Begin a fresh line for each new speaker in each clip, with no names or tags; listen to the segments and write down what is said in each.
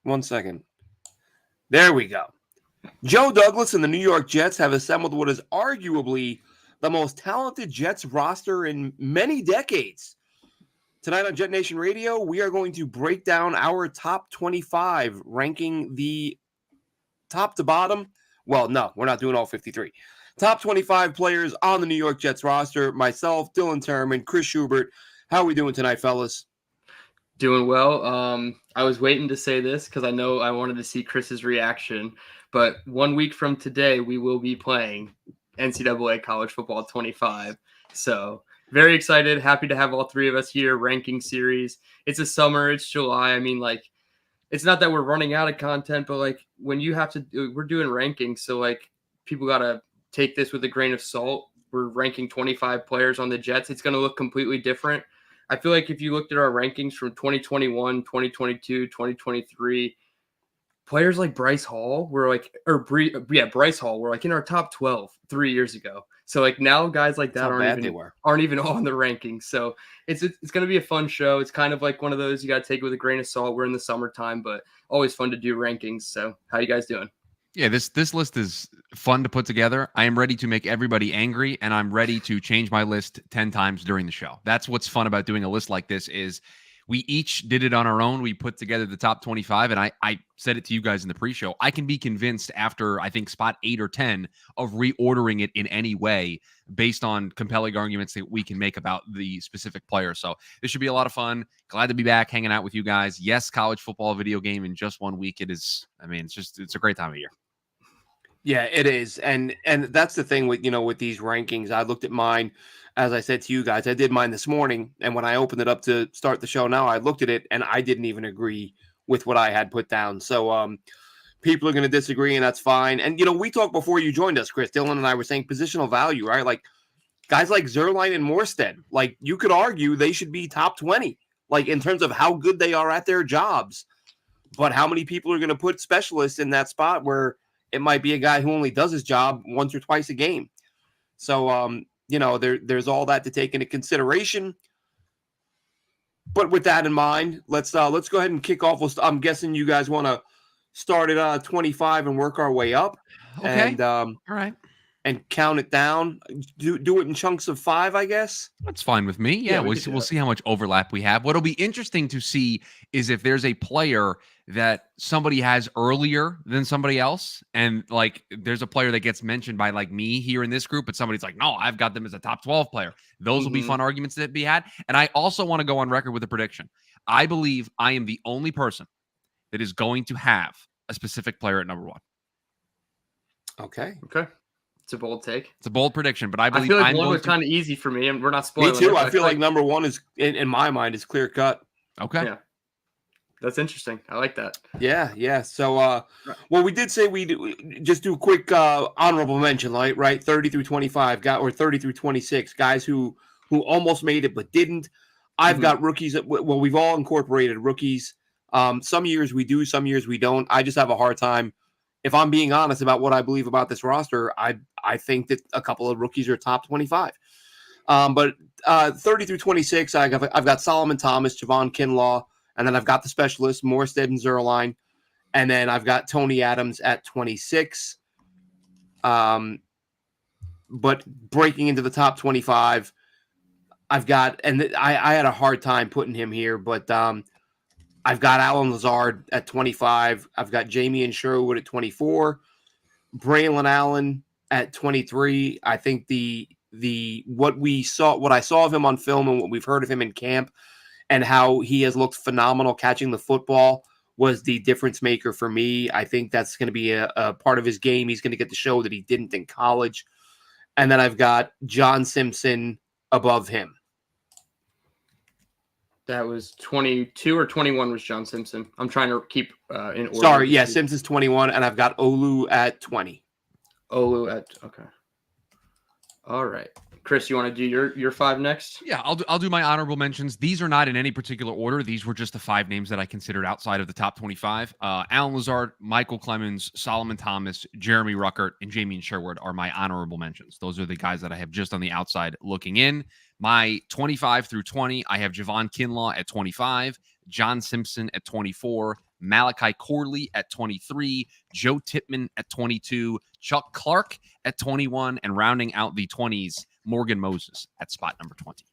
1 second. There we go. Joe Douglas and the New York Jets have assembled what is arguably the most talented Jets roster in many decades. Tonight on JetNation Radio, we are going to break down our top 25, ranking the top to bottom. Well, no, we're not doing all 53. Top 25 players on the New York Jets roster. Myself, Dylan Terman, Chris Schubert. How are we doing tonight, fellas?
Doing well. I was waiting to say this because I know I wanted to see Chris's reaction. But 1 week from today, we will be playing NCAA College Football 25. So very excited. Happy to have all three of us here. Ranking series. It's a summer. It's July. I mean, like, it's not that we're running out of content, but like when you have to, we're doing rankings. So like people got to take this with a grain of salt. We're ranking 25 players on the Jets. It's going to look completely different. I feel like if you looked at our rankings from 2021, 2022, 2023, players like Bryce Hall were like, Bryce Hall were like in our top 12 3 years ago. So like now guys like that aren't even on the rankings. So it's going to be a fun show. It's kind of like one of those you got to take with a grain of salt. We're in the summertime, but always fun to do rankings. So how you guys doing?
Yeah, this list is fun to put together. I am ready to make everybody angry, and I'm ready to change my list 10 times during the show. That's what's fun about doing a list like this is we each did it on our own. We put together the top 25, and I said it to you guys in the pre-show. I can be convinced after, I think, spot 8 or 10 of reordering it in any way based on compelling arguments that we can make about the specific player. So this should be a lot of fun. Glad to be back hanging out with you guys. Yes, college football video game in just 1 week. It is, I mean, it's a great time of year.
Yeah, it is. And that's the thing with, with these rankings. I looked at mine, as I said to you guys, I did mine this morning. And when I opened it up to start the show now, I looked at it and I didn't even agree with what I had put down. So people are going to disagree, and that's fine. And, we talked before you joined us, Chris. Dylan and I were saying positional value, right? Like guys like Zuerlein and Morstead, like you could argue they should be top 20, like in terms of how good they are at their jobs. But how many people are going to put specialists in that spot where it might be a guy who only does his job once or twice a game? So, there's all that to take into consideration. But with that in mind, let's go ahead and kick off. I'm guessing you guys want to start at 25 and work our way up.
Okay.
And,
all right.
And count it down. Do it in chunks of 5, I guess.
That's fine with me. Yeah, we'll see how much overlap we have. What'll be interesting to see is if there's a player that somebody has earlier than somebody else, and like there's a player that gets mentioned by like me here in this group, but somebody's like, no, I've got them as a top 12 player. Those will be fun arguments that be had. And I also want to go on record with a prediction. I believe I am the only person that is going to have a specific player at number 1.
Okay.
It's a bold take.
It's a bold prediction, but I believe
I feel like one was kind of easy for me, and we're not spoiling.
Me too. I feel like number 1 is, in my mind, is clear cut.
Okay.
Yeah. That's interesting. I like that.
Yeah. So, we did say we just do a quick honorable mention, right? 30 through 25, or 30 through 26, guys who almost made it but didn't. I've got rookies. Well, we've all incorporated rookies. Some years we do, some years we don't. I just have a hard time. If I'm being honest about what I believe about this roster, I think that a couple of rookies are top 25. But 30 through 26, I've got Solomon Thomas, Javon Kinlaw, and then I've got the specialists, Morstead and Zuerlein. And then I've got Tony Adams at 26. But breaking into the top 25, I've got, and I had a hard time putting him here, but I've got Alan Lazard at 25. I've got Jamie and Sherwood at 24. Braylon Allen at 23. I think what I saw of him on film and what we've heard of him in camp and how he has looked phenomenal catching the football was the difference maker for me. I think that's going to be a part of his game. He's going to get to show that he didn't in college. And then I've got John Simpson above him.
That was 22 or 21 was John Simpson. I'm trying to keep in order.
Sorry, yeah, Simpson's 21, and I've got Olu at 20.
Okay. All right. Chris, you want to do your 5 next?
Yeah, I'll do my honorable mentions. These are not in any particular order. These were just the 5 names that I considered outside of the top 25. Alan Lazard, Michael Clemens, Solomon Thomas, Jeremy Ruckert, and Jamie and Sherwood are my honorable mentions. Those are the guys that I have just on the outside looking in. My 25 through 20, I have Javon Kinlaw at 25, John Simpson at 24, Malachi Corley at 23, Joe Tippmann at 22, Chuck Clark at 21, and rounding out the 20s, Morgan Moses at spot number 20.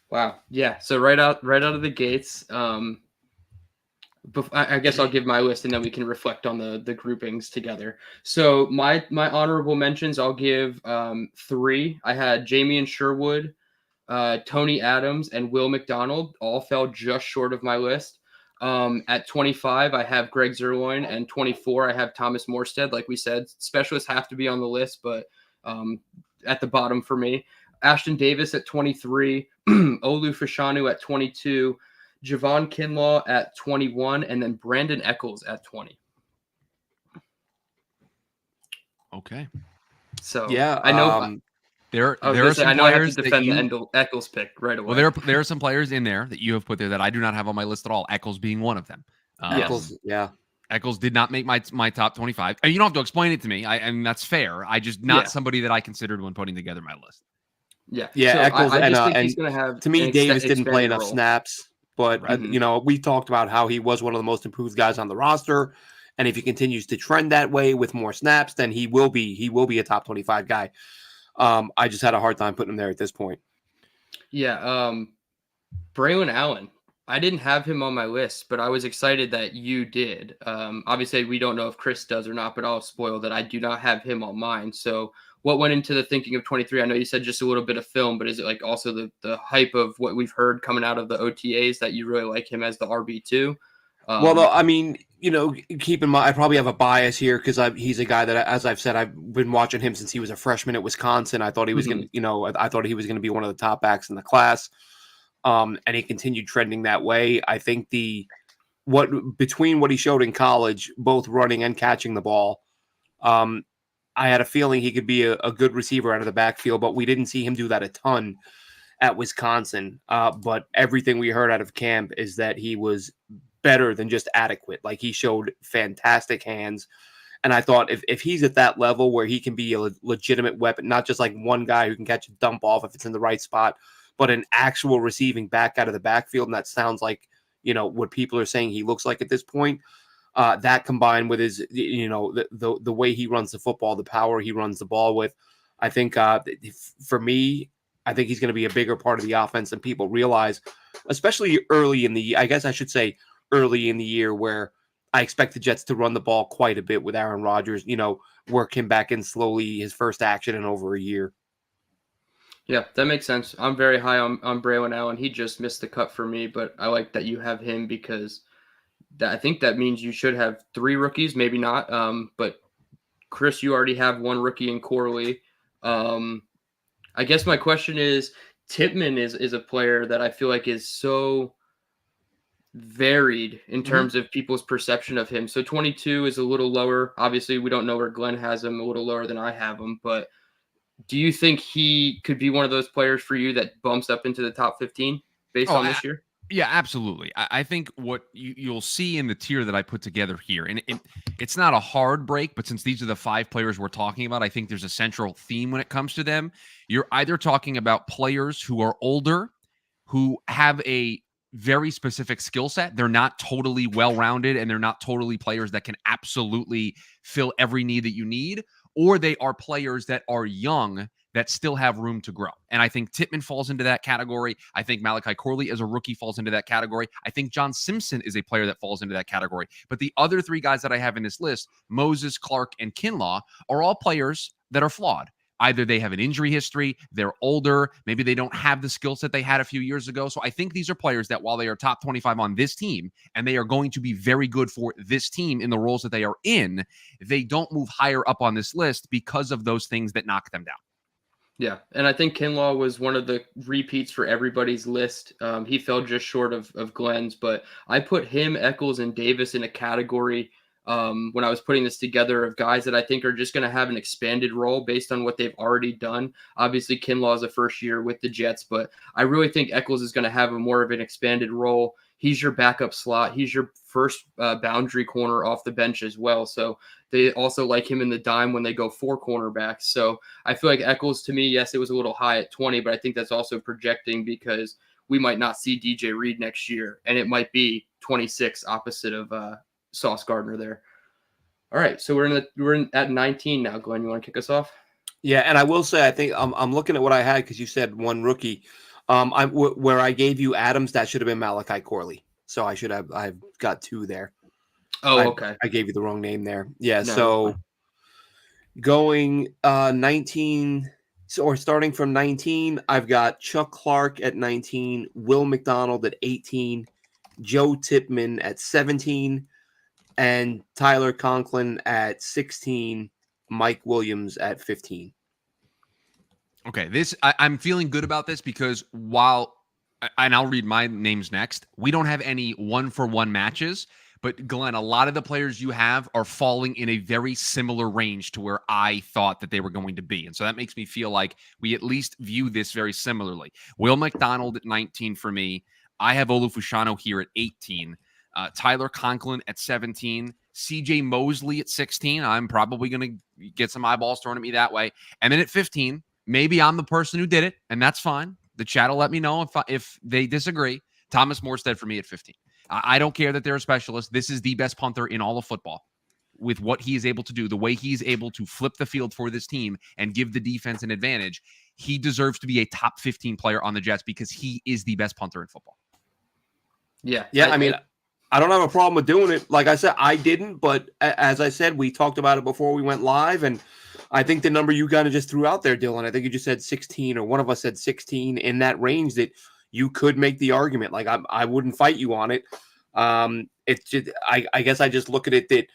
Wow. Yeah. So right out of the gates, I guess I'll give my list and then we can reflect on the groupings together. So my honorable mentions, I'll give 3. I had Jamie Sherwood, Tony Adams, and Will McDonald. All fell just short of my list. At 25, I have Greg Zerloin, and 24, I have Thomas Morstead. Like we said, specialists have to be on the list, but at the bottom for me. Ashton Davis at 23, Olu Fashanu at 22, Javon Kinlaw at 21, and then Brandon Eccles at 20.
Okay.
So
yeah,
I know
there are some players
to defend the Eccles pick right away.
Well, there are some players in there that you have put there that I do not have on my list at all. Eccles being one of them.
Eccles, yeah.
Eccles did not make my top 25. And you don't have to explain it to me. I mean, that's fair. I just not somebody that I considered when putting together my list.
Yeah.
Yeah,
so
Eccles,
I just think
and
he's going to have.
To me, Davis didn't play enough
role.
snaps, but we talked about how he was one of the most improved guys on the roster, and if he continues to trend that way with more snaps, then he will be a top 25 guy. I just had a hard time putting him there at this point.
Yeah, Braylon Allen. I didn't have him on my list, but I was excited that you did. Obviously, we don't know if Chris does or not, but I'll spoil that I do not have him on mine. So what went into the thinking of 23? I know you said just a little bit of film, but is it like also the hype of what we've heard coming out of the OTAs that you really like him as the RB2?
Well, I mean, keep in mind, I probably have a bias here because he's a guy that, as I've said, I've been watching him since he was a freshman at Wisconsin. I thought he was going to, I thought he was going to be one of the top backs in the class. And he continued trending that way. I think between what he showed in college, both running and catching the ball, I had a feeling he could be a good receiver out of the backfield, but we didn't see him do that a ton at Wisconsin. But everything we heard out of camp is that he was better than just adequate. Like, he showed fantastic hands. And I thought if he's at that level where he can be a legitimate weapon, not just like one guy who can catch a dump off if it's in the right spot, but an actual receiving back out of the backfield, and that sounds like, what people are saying he looks like at this point, that combined with his, the way he runs the football, the power he runs the ball with, I think for me, I think he's going to be a bigger part of the offense than people realize, especially early in the, I guess I should say early in the year, where I expect the Jets to run the ball quite a bit with Aaron Rodgers, work him back in slowly, his first action in over a year.
Yeah, that makes sense. I'm very high on Braylon Allen. He just missed the cut for me, but I like that you have him because I think that means you should have 3 rookies, maybe not. But Chris, you already have 1 rookie in Corley. I guess my question is, Tippmann is a player that I feel like is so varied in terms of people's perception of him. So 22 is a little lower. Obviously, we don't know where Glenn has him, a little lower than I have him, but do you think he could be one of those players for you that bumps up into the top 15 based on this year?
Yeah, absolutely. I think what you'll see in the tier that I put together here, and it's not a hard break, but since these are the 5 players we're talking about, I think there's a central theme when it comes to them. You're either talking about players who are older, who have a very specific skill set. They're not totally well-rounded, and they're not totally players that can absolutely fill every need that you need, or they are players that are young that still have room to grow. And I think Tippmann falls into that category. I think Malachi Corley as a rookie falls into that category. I think John Simpson is a player that falls into that category. But the other 3 guys that I have in this list, Moses, Clark, and Kinlaw, are all players that are flawed. Either they have an injury history, they're older, maybe they don't have the skill set they had a few years ago. So I think these are players that, while they are top 25 on this team, and they are going to be very good for this team in the roles that they are in, they don't move higher up on this list because of those things that knock them down.
Yeah, and I think Kinlaw was one of the repeats for everybody's list. He fell just short of Glenn's, but I put him, Eccles, and Davis in a category when I was putting this together of guys that I think are just going to have an expanded role based on what they've already done. Obviously, Kinlaw is a first year with the Jets, but I really think Eccles is going to have a more of an expanded role. He's your backup slot. He's your first boundary corner off the bench as well. So they also like him in the dime when they go 4 cornerbacks. So I feel like Eccles, to me, yes, it was a little high at 20, but I think that's also projecting because we might not see DJ Reed next year, and it might be 26 opposite of Sauce Gardner there. All right, so we're at 19 now. Glenn, you want to kick us off?
Yeah, and I will say, I think I'm looking at what I had because you said one rookie. Where I gave you Adams, that should have been Malachi Corley. So I've got 2 there.
Oh, okay.
I gave you the wrong name there. Yeah,
No,
so going 19, or starting from 19, I've got Chuck Clark at 19, Will McDonald at 18, Joe Tipman at 17, and Tyler Conklin at 16, Mike Williams at 15.
Okay, I'm feeling good about this because and I'll read my names next. We don't have any 1-for-1 matches, but Glenn, a lot of the players you have are falling in a very similar range to where I thought that they were going to be. And so that makes me feel like we at least view this very similarly. Will McDonald at 19 for me. I have Olufushano here at 18. Tyler Conklin at 17. CJ Mosley at 16. I'm probably going to get some eyeballs thrown at me that way. And then at 15, maybe I'm the person who did it, and that's fine. The chat will let me know if they disagree. Thomas Morstead for me at 15. I don't care that they're a specialist. This is the best punter in all of football with what he is able to do, the way he's able to flip the field for this team and give the defense an advantage. He deserves to be a top 15 player on the Jets because he is the best punter in football.
Yeah.
I mean, I don't have a problem with doing it. Like I said, I didn't, but as I said, we talked about it before we went live, and I think the number you kind of just threw out there, Dylan, I think you just said 16, or one of us said 16, in that range that you could make the argument. Like I wouldn't fight you on it. It's just, I guess I just look at it that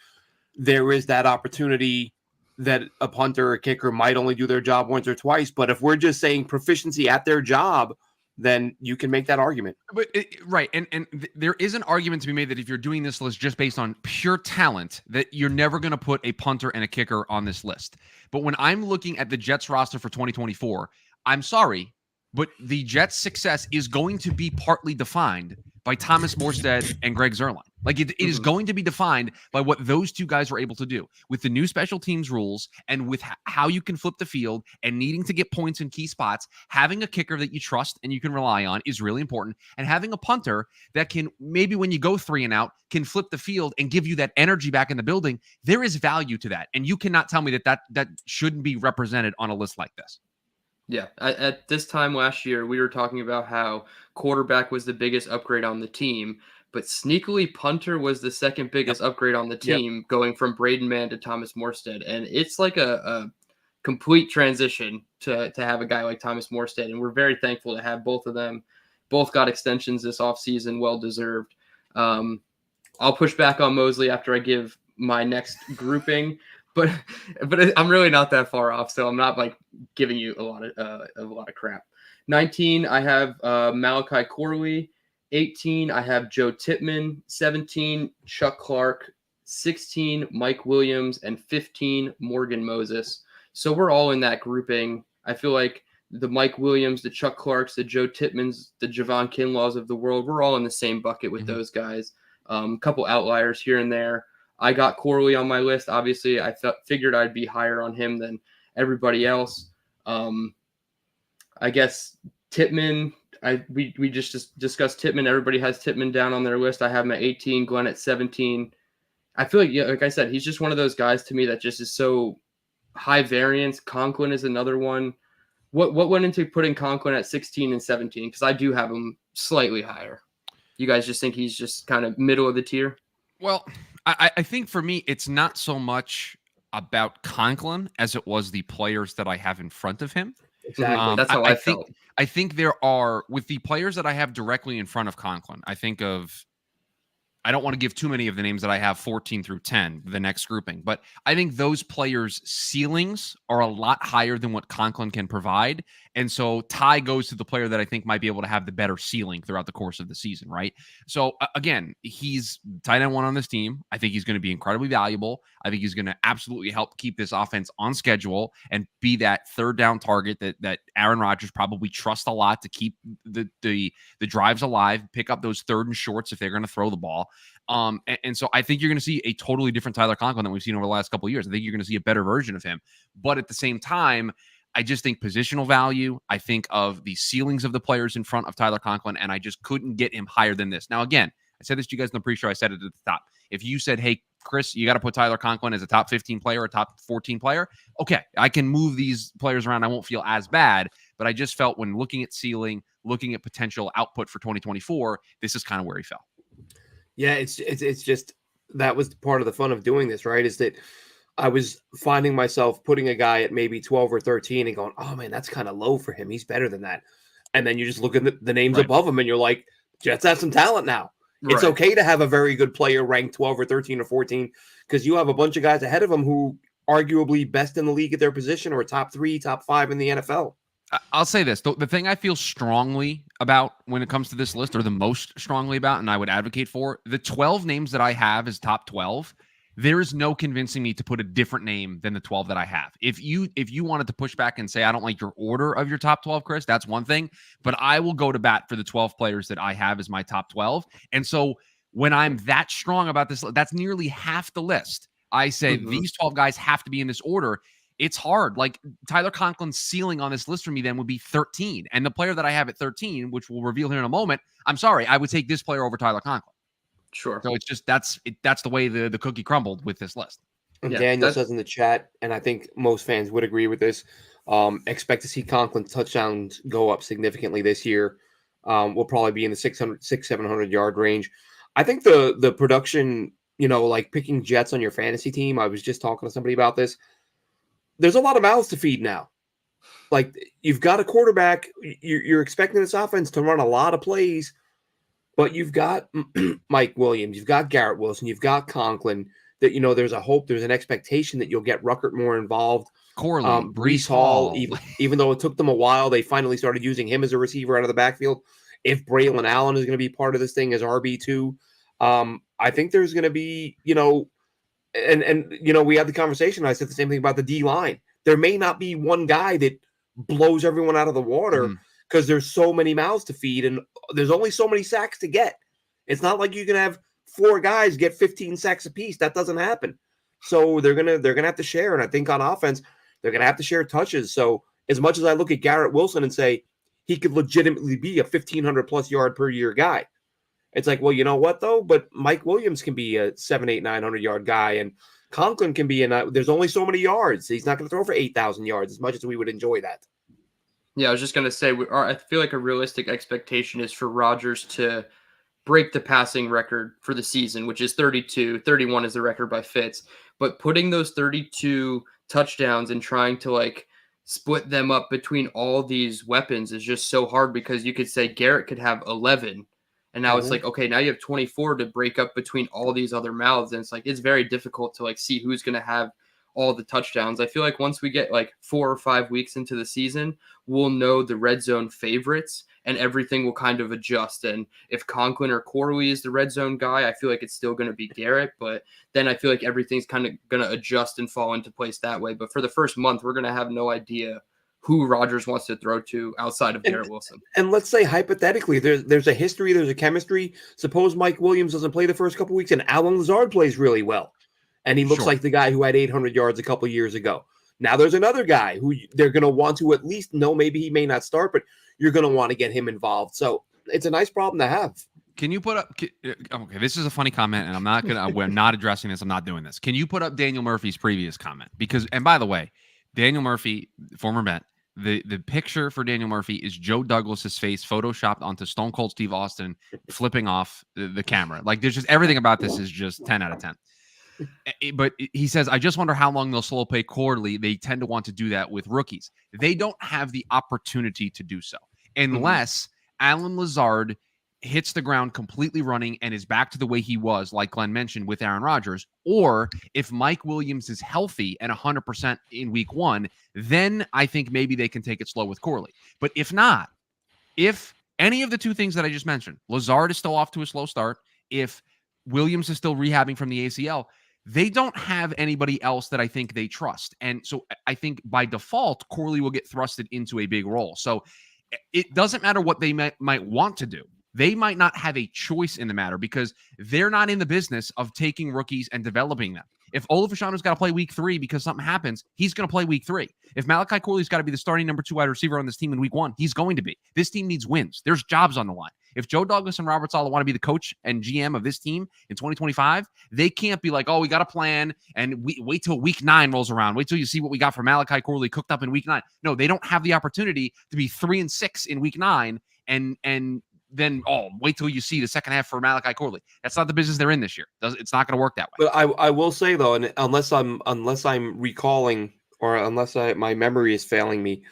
there is that opportunity that a punter or a kicker might only do their job once or twice. But if we're just saying proficiency at their job, then you can make that argument.
But right, and there is an argument to be made that if you're doing this list just based on pure talent, that you're never going to put a punter and a kicker on this list. But when I'm looking at the Jets roster for 2024, I'm sorry, but the Jets' success is going to be partly defined by Thomas Morstead and Greg Zuerlein. Like it is going to be defined by what those two guys are able to do with the new special teams rules and with how you can flip the field and needing to get points in key spots. Having a kicker that you trust and you can rely on is really important. And having a punter that can, maybe when you go 3 and out, can flip the field and give you that energy back in the building. There is value to that. And you cannot tell me that shouldn't be represented on a list like this.
Yeah, at this time last year, we were talking about how quarterback was the biggest upgrade on the team, but sneakily punter was the second biggest upgrade on the team, going from Braden Mann to Thomas Morstead. And it's like a complete transition to have a guy like Thomas Morstead. And we're very thankful to have both of them. Both got extensions this offseason, well-deserved. I'll push back on Mosley after I give my next grouping. But I'm really not that far off, so I'm not like giving you a lot of crap. 19, I have Malachi Corley. 18, I have Joe Tipman. 17, Chuck Clark. 16, Mike Williams, and 15, Morgan Moses. So we're all in that grouping. I feel like the Mike Williams, the Chuck Clarks, the Joe Tipmans, the Javon Kinlaws of the world, we're all in the same bucket with those guys. A couple outliers here and there. I got Corley on my list. Obviously, I figured I'd be higher on him than everybody else. I guess Tippmann, we just discussed Tippmann. Everybody has Tippmann down on their list. I have him at 18, Glenn at 17. I feel like, like I said, he's just one of those guys to me that just is so high variance. Conklin is another one. What went into putting Conklin at 16 and 17? Because I do have him slightly higher. You guys just think he's just kind of middle of the tier?
Well, I think for me, it's not so much about Conklin as it was the players that I have in front of him.
Exactly. That's how I felt.
I think there are, with the players that I have directly in front of Conklin, I don't want to give too many of the names that I have 14 through 10, the next grouping, but I think those players' ceilings are a lot higher than what Conklin can provide. And so Ty goes to the player that I think might be able to have the better ceiling throughout the course of the season, right? So again, he's tight end 1 on this team. I think he's going to be incredibly valuable. I think he's going to absolutely help keep this offense on schedule and be that third down target that Aaron Rodgers probably trusts a lot to keep the drives alive, pick up those 3rd and shorts if they're going to throw the ball. And so I think you're going to see a totally different Tyler Conklin than we've seen over the last couple of years. I think you're going to see a better version of him. But at the same time, I just think positional value, I think of the ceilings of the players in front of Tyler Conklin, and I just couldn't get him higher than this. Now, again, I said this to you guys in the pre-show. I said it at the top. If you said, hey, Chris, you got to put Tyler Conklin as a top 15 player, a top 14 player, okay, I can move these players around. I won't feel as bad. But I just felt when looking at ceiling, looking at potential output for 2024, this is kind of where he fell.
Yeah, it's just that was part of the fun of doing this, right? Is that I was finding myself putting a guy at maybe 12 or 13 and going, oh man, that's kind of low for him. He's better than that. And then you just look at the names above him and you're like, Jets have some talent now. It's okay to have a very good player ranked 12 or 13 or 14 because you have a bunch of guys ahead of them who arguably best in the league at their position or top 3, top 5 in the NFL.
I'll say this. The thing I feel strongly about when it comes to this list, or the most strongly about, and I would advocate for, the 12 names that I have as top 12, there is no convincing me to put a different name than the 12 that I have. If you wanted to push back and say, I don't like your order of your top 12, Chris, that's one thing. But I will go to bat for the 12 players that I have as my top 12. And so when I'm that strong about this, that's nearly half the list. I say these 12 guys have to be in this order. It's hard. Like Tyler Conklin's ceiling on this list for me then would be 13. And the player that I have at 13, which we'll reveal here in a moment, I'm sorry, I would take this player over Tyler Conklin.
Sure.
So it's just that's the way the cookie crumbled with this list.
Yeah, Daniel says in the chat, and I think most fans would agree with this, expect to see Conklin's touchdowns go up significantly this year. We'll probably be in the 700 yard range. I think the production, like picking Jets on your fantasy team, I was just talking to somebody about this. There's a lot of mouths to feed now. Like you've got a quarterback, you're expecting this offense to run a lot of plays. But you've got Mike Williams, you've got Garrett Wilson, you've got Conklin. That there's a hope, there's an expectation that you'll get Ruckert more involved.
Corley,
Breece Hall, even though it took them a while, they finally started using him as a receiver out of the backfield. If Braylon Allen is going to be part of this thing as RB2, I think there's going to be, and we had the conversation. I said the same thing about the D line. There may not be one guy that blows everyone out of the water. Because there's so many mouths to feed and there's only so many sacks to get. It's not like you can have 4 guys get 15 sacks apiece. That doesn't happen. So they're gonna have to share. And I think on offense, they're gonna have to share touches. So as much as I look at Garrett Wilson and say he could legitimately be a 1,500 plus yard per year guy, it's like, well, you know what though? But Mike Williams can be a 700, 800, 900 yard guy, and Conklin can be there's only so many yards. He's not going to throw for 8,000 yards as much as we would enjoy that.
Yeah, I was just going to say, I feel like a realistic expectation is for Rodgers to break the passing record for the season, which is 32. 31 is the record by Fitz. But putting those 32 touchdowns and trying to split them up between all these weapons is just so hard because you could say Garrett could have 11. And now it's like, okay, now you have 24 to break up between all these other mouths. And it's very difficult to see who's going to have all the touchdowns. I feel like once we get 4 or 5 weeks into the season, we'll know the red zone favorites and everything will kind of adjust. And if Conklin or Corley is the red zone guy, I feel like it's still going to be Garrett, but then I feel like everything's kind of going to adjust and fall into place that way. But for the first month, we're going to have no idea who Rodgers wants to throw to outside of Garrett Wilson.
And let's say hypothetically, there's a history, there's a chemistry. Suppose Mike Williams doesn't play the first couple weeks and Alan Lazard plays really well. And he looks like the guy who had 800 yards a couple years ago. Now there's another guy who they're going to want to at least know. Maybe he may not start, but you're going to want to get him involved. So it's a nice problem to have.
Can you put up? Okay, this is a funny comment, and I'm not gonna. We're not addressing this. I'm not doing this. Can you put up Daniel Murphy's previous comment? Because, and by the way, Daniel Murphy, former Met, the picture for Daniel Murphy is Joe Douglas's face photoshopped onto Stone Cold Steve Austin, flipping off the camera. There's just everything about this is just 10 out of 10. But he says, I just wonder how long they'll slow play Corley. They tend to want to do that with rookies. They don't have the opportunity to do so unless Alan Lazard hits the ground completely running and is back to the way he was, like Glenn mentioned, with Aaron Rodgers, or if Mike Williams is healthy and 100% in week 1, then I think maybe they can take it slow with Corley. But if not, if any of the two things that I just mentioned, Lazard is still off to a slow start, if Williams is still rehabbing from the ACL, they don't have anybody else that I think they trust. And so I think by default, Corley will get thrusted into a big role. So it doesn't matter what they might want to do. They might not have a choice in the matter because they're not in the business of taking rookies and developing them. If Olaf Fashano's got to play week 3 because something happens, he's going to play week 3. If Malachi Corley's got to be the starting number 2 wide receiver on this team in week 1, he's going to be. This team needs wins. There's jobs on the line. If Joe Douglas and Robert Saleh want to be the coach and GM of this team in 2025, they can't be like, oh, we got a plan and we wait till week 9 rolls around. Wait till you see what we got for Malachi Corley cooked up in week 9. No, they don't have the opportunity to be 3-6 in week 9 and then wait till you see the second half for Malachi Corley. That's not the business they're in this year. It's not going to work that way.
But I will say though, and unless I'm recalling or unless my memory is failing me,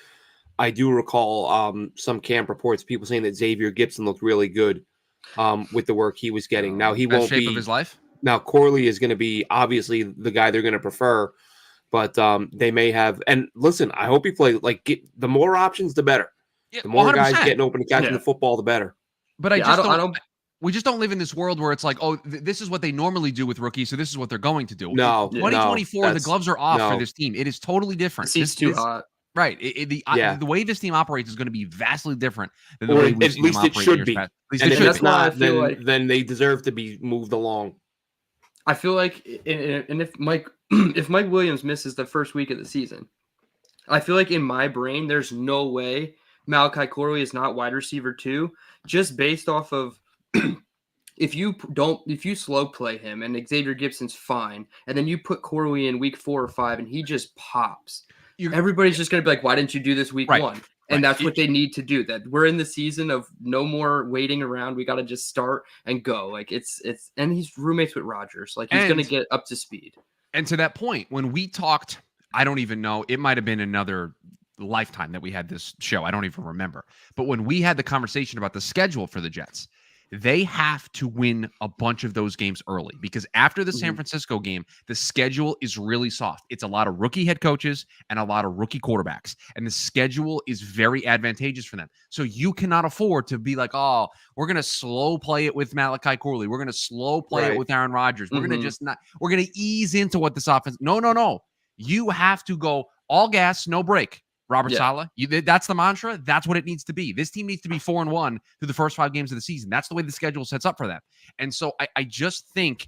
I do recall some camp reports, people saying that Xavier Gibson looked really good with the work he was getting. Now he
Best
won't
shape
be
of his life.
Now Corley is going to be obviously the guy they're going to prefer, but they may have. And listen, I hope he plays. The more options, the better.
Yeah,
The more
100%.
guys getting open and catching the football, the better.
But I don't. We just don't live in this world where it's like, oh, this is what they normally do with rookies, so this is what they're going to do.
No,
2024, the gloves are off for this team. It is totally different.
It's too hot.
Right. The way this team operates is going to be vastly different than the way we've seen them operate.
At least it should be. And if it's not, then they deserve to be moved along.
I feel like, and if Mike Williams misses the first week of the season, I feel like in my brain, there's no way Malachi Corley is not wide receiver 2, just based off of if you slow play him and Xavier Gibson's fine, and then you put Corley in week 4 or 5 and he just pops. Everybody's just going to be like, why didn't you do this week 1? And that's what they need to do. That we're in the season of no more waiting around. We got to just start and go. Like and he's roommates with Rodgers. Like he's going to get up to speed.
And to that point, when we talked, I don't even know, it might have been another lifetime that we had this show. I don't even remember. But when we had the conversation about the schedule for the Jets, they have to win a bunch of those games early because after the San Francisco game, the schedule is really soft. It's a lot of rookie head coaches and a lot of rookie quarterbacks, and the schedule is very advantageous for them. So you cannot afford to be like, oh, we're going to slow play it with Malachi Corley. We're going to slow play it with Aaron Rodgers. We're going to we're going to ease into what this offense. No. You have to go all gas, no break. Robert Saleh, that's the mantra. That's what it needs to be. This team needs to be 4-1 through the first 5 games of the season. That's the way the schedule sets up for them. And so I just think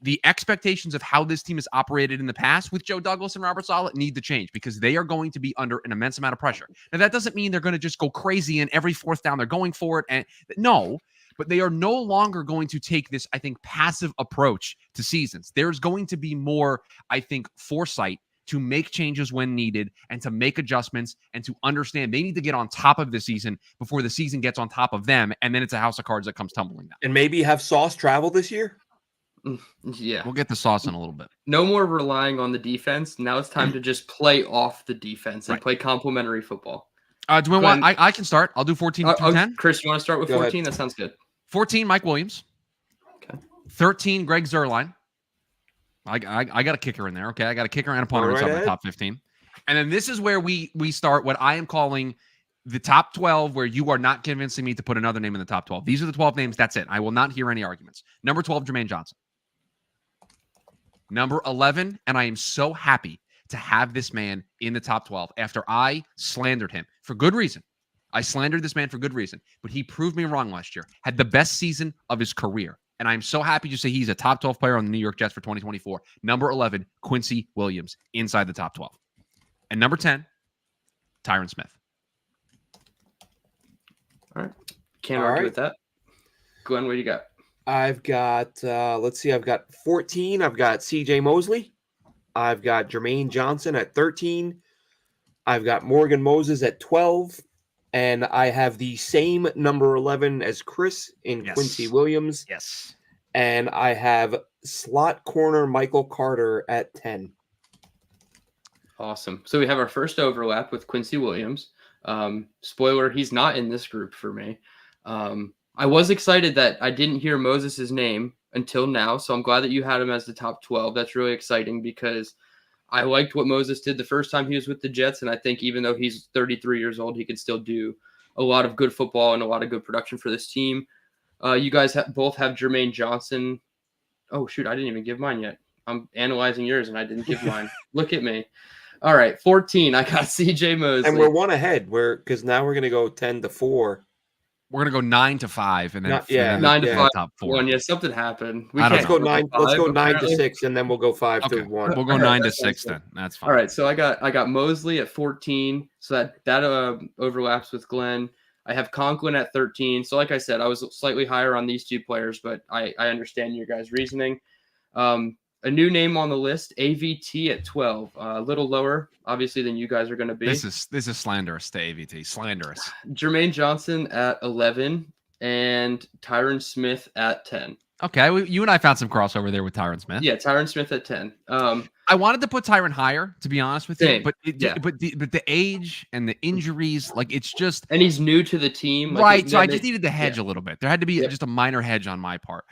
the expectations of how this team has operated in the past with Joe Douglas and Robert Saleh need to change because they are going to be under an immense amount of pressure. Now, that doesn't mean they're going to just go crazy and every fourth down they're going for it. And no, but they are no longer going to take this, I think, passive approach to seasons. There's going to be more, I think, foresight to make changes when needed and to make adjustments and to understand they need to get on top of the season before the season gets on top of them. And then it's a house of cards that comes tumbling down.
And maybe have Sauce travel this year.
Yeah.
We'll get the Sauce in a little bit.
No more relying on the defense. Now it's time to just play off the defense and play complementary football.
Do we want, I can start. I'll do 14 to 10.
Chris, you want to start with 14? That sounds good.
14, Mike Williams.
Okay.
13, Greg Zuerlein. I got a kicker in there. Okay. I got a kicker and a punter inside the top 15. And then this is where we start what I am calling the top 12, where you are not convincing me to put another name in the top 12. These are the 12 names. That's it. I will not hear any arguments. Number 12, Jermaine Johnson. Number 11, and I am so happy to have this man in the top 12 after I slandered him for good reason. I slandered this man for good reason, but he proved me wrong last year. Had the best season of his career. And I'm so happy to say he's a top 12 player on the New York Jets for 2024. Number 11, Quincy Williams, inside the top 12. And number 10, Tyron Smith.
All right. Can't argue with that. Glenn, what do you got?
I've got, let's see, I've got 14. I've got CJ Mosley. I've got Jermaine Johnson at 13. I've got Morgan Moses at 12. And I have the same number 11 as Chris in Quincy Williams.
Yes.
And I have slot corner Michael Carter at 10.
Awesome. So we have our first overlap with Quincy Williams. Spoiler, he's not in this group for me. I was excited that I didn't hear Moses' name until now. So I'm glad that you had him as the top 12. That's really exciting because I liked what Moses did the first time he was with the Jets, and I think even though he's 33 years old, he can still do a lot of good football and a lot of good production for this team. You guys both have Jermaine Johnson. Oh, shoot, I didn't even give mine yet. I'm analyzing yours, and I didn't give mine. Look at me. All right, 14, I got CJ Mosley.
And we're one ahead because now we're going to go 10-4.
We're gonna go 9-5, and then
9-5.
Top 4.
1. Yeah, something happened.
Let's go 9-6, and then we'll go 5-1.
We'll go 9-6 then. That's fine.
All right, so I got Mosley at 14, so that overlaps with Glenn. I have Conklin at 13. So like I said, I was slightly higher on these two players, but I understand your guys' reasoning. A new name on the list, AVT at 12, a little lower, obviously, than you guys are going to be.
This is slanderous to AVT. Slanderous.
Jermaine Johnson at 11 and Tyron Smith at 10.
Okay, you and I found some crossover there with Tyron Smith.
Yeah, Tyron Smith at 10.
I wanted to put Tyron higher, to be honest with you,
Same.
but
Yeah.
but the age and the injuries, like it's just
And he's new to the team, like,
right. So I just needed to hedge
yeah.
a little bit. There had to be just a minor hedge on my part.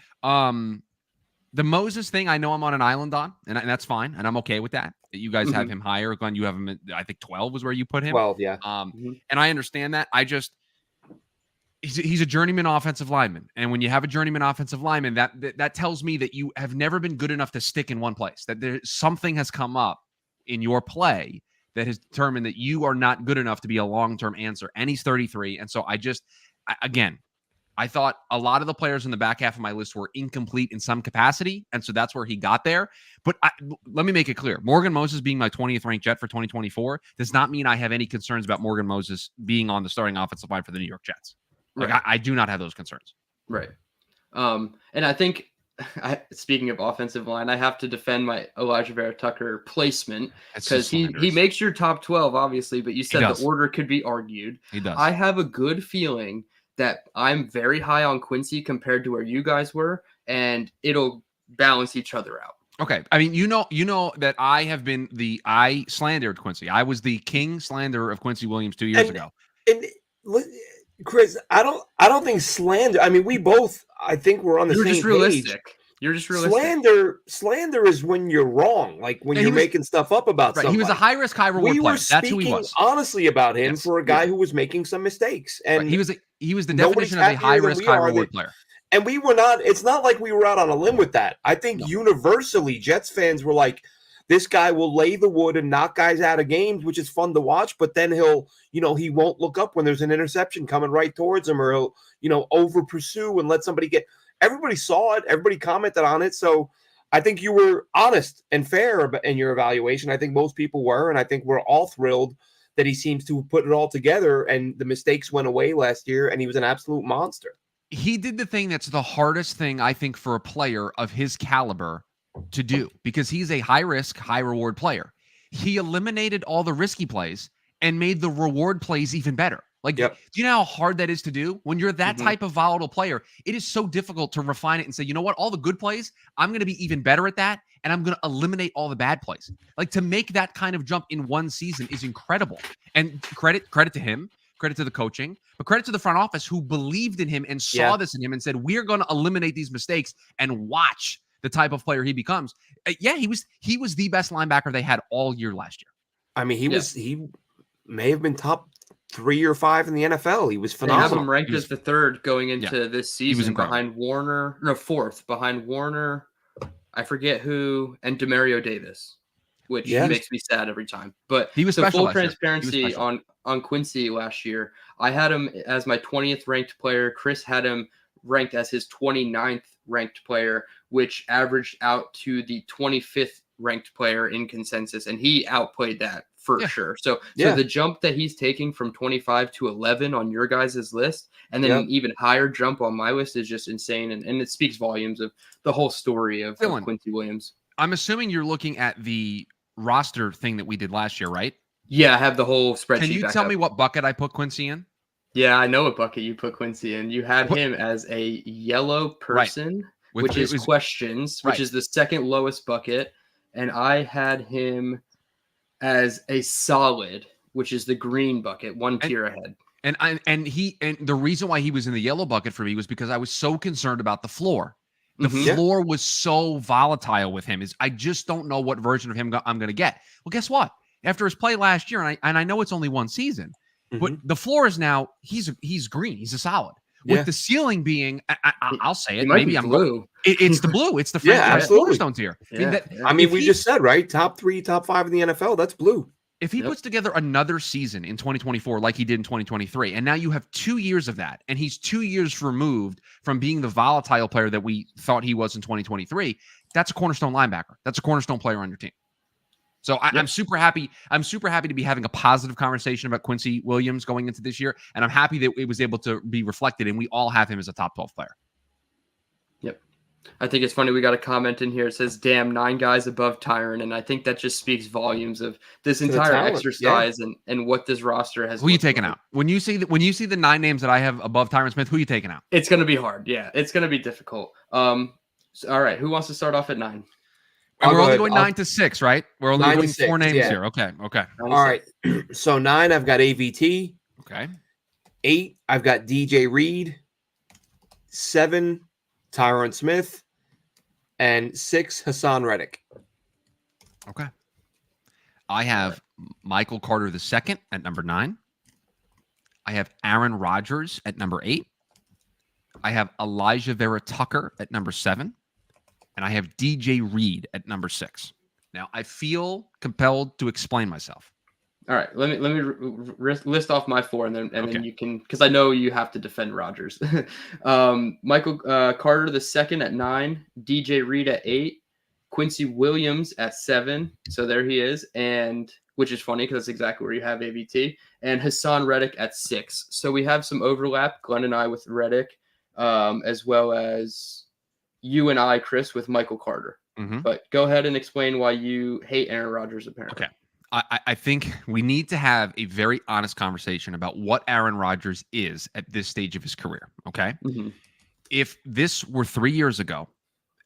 The Moses thing, I know I'm on an island on, and that's fine, and I'm okay with that. You guys have him higher. Glenn, you have him at, I think 12 was where you put him.
12, yeah.
And I understand that. He's a journeyman offensive lineman, and when you have a journeyman offensive lineman, that tells me that you have never been good enough to stick in one place. That something has come up in your play that has determined that you are not good enough to be a long-term answer. And he's 33, and so I thought a lot of the players in the back half of my list were incomplete in some capacity, and so that's where he got there. But let me make it clear. Morgan Moses being my 20th ranked Jet for 2024 does not mean I have any concerns about Morgan Moses being on the starting offensive line for the New York Jets. Like,
Right.
I do not have those concerns.
Right. And I think, speaking of offensive line, I have to defend my Elijah Vera Tucker placement because he makes your top 12, obviously, but you said the order could be argued.
He does.
I have a good feeling that I'm very high on Quincy compared to where you guys were, and it'll balance each other out.
Okay. I mean, you know that I slandered Quincy. I was the king slanderer of Quincy Williams 2 years ago.
And Chris, I don't think slander. I mean, we both, I think we're on the same page.
You're just realistic.
Slander is when you're wrong, like when you're making stuff up about somebody.
He was a high risk, high reward player. That's who he was.
Honestly about him for a guy who was making some mistakes, and
he was the definition of a high risk, high reward player.
And we were not. It's not like we were out on a limb with that. I think universally, Jets fans were like, this guy will lay the wood and knock guys out of games, which is fun to watch. But then he won't look up when there's an interception coming right towards him, or he'll, over pursue and let somebody get. Everybody saw it. Everybody commented on it. So I think you were honest and fair in your evaluation. I think most people were, and I think we're all thrilled that he seems to put it all together. And the mistakes went away last year, and he was an absolute monster.
He did the thing that's the hardest thing, I think, for a player of his caliber to do, because he's a high risk, high reward player. He eliminated all the risky plays and made the reward plays even better. Like, do you know how hard that is to do? When you're that type of volatile player, it is so difficult to refine it and say, you know what, all the good plays, I'm going to be even better at that, and I'm going to eliminate all the bad plays. Like, to make that kind of jump in one season is incredible. And credit to him, credit to the coaching, but credit to the front office who believed in him and saw this in him and said, we're going to eliminate these mistakes and watch the type of player he becomes. He was the best linebacker they had all year last year.
I mean, he may have been top 3 or 5 in the NFL. He was phenomenal.
They have him ranked as the third going into this season, behind fourth behind Warner. I forget who, and Demario Davis, which makes me sad every time. But
he was special.
Full transparency on Quincy last year, I had him as my 20th ranked player. Chris had him ranked as his 29th ranked player, which averaged out to the 25th ranked player in consensus, and he outplayed that for sure. So the jump that he's taking from 25 to 11 on your guys' list, and then an even higher jump on my list, is just insane, and it speaks volumes of the whole story of Quincy Williams.
I'm assuming you're looking at the roster thing that we did last year, right?
Yeah, I have the whole spreadsheet.
Can you tell me what bucket I put Quincy in?
Yeah, I know what bucket you put Quincy in. You had him as a yellow person, which is questions, which is the second lowest bucket. And I had him as a solid, which is the green bucket, one tier ahead.
And the reason why he was in the yellow bucket for me was because I was so concerned about the floor. The floor was so volatile with him. I just don't know what version of him I'm going to get. Well, guess what? After his play last year, and I know it's only one season, but the floor is now he's green. He's a solid. With the ceiling being, I'll say it. Maybe I'm
blue.
It's the blue. It's the franchise cornerstone tier.
I mean, we just said, right? Top 3, top 5 in the NFL. That's blue.
If he puts together another season in 2024 like he did in 2023, and now you have 2 years of that, and he's 2 years removed from being the volatile player that we thought he was in 2023, that's a cornerstone linebacker. That's a cornerstone player on your team. So I'm super happy. I'm super happy to be having a positive conversation about Quincy Williams going into this year, and I'm happy that it was able to be reflected, and we all have him as a top 12 player.
Yep. I think it's funny. We got a comment in here. It says, "Damn, 9 guys above Tyron," and I think that just speaks volumes of this entire exercise and what this roster has.
Who are you taking out when you see the 9 names that I have above Tyron Smith? Who are you taking out?
It's going to be hard. Yeah, it's going to be difficult. So, all right, who wants to start off at 9?
And we're only going 9 to 6, right? We're only doing 4 names here. Okay.
All right. So 9, I've got AVT.
Okay.
8, I've got DJ Reed. 7, Tyron Smith. And 6, Hassan Reddick.
Okay. I have Michael Carter II at number 9. I have Aaron Rodgers at number 8. I have Elijah Vera Tucker at number 7. And I have DJ Reed at number 6. Now, I feel compelled to explain myself.
All right, let me list off my 4, and then you can, because I know you have to defend Rodgers. Michael Carter II at 9, DJ Reed at 8, Quincy Williams at 7. So there he is, and which is funny because that's exactly where you have AVT, and Hassan Reddick at 6. So we have some overlap, Glenn and I with Reddick, as well as you and I, Chris, with Michael Carter.
Mm-hmm.
But go ahead and explain why you hate Aaron Rodgers, apparently.
Okay. I think we need to have a very honest conversation about what Aaron Rodgers is at this stage of his career, okay?
Mm-hmm.
If this were 3 years ago,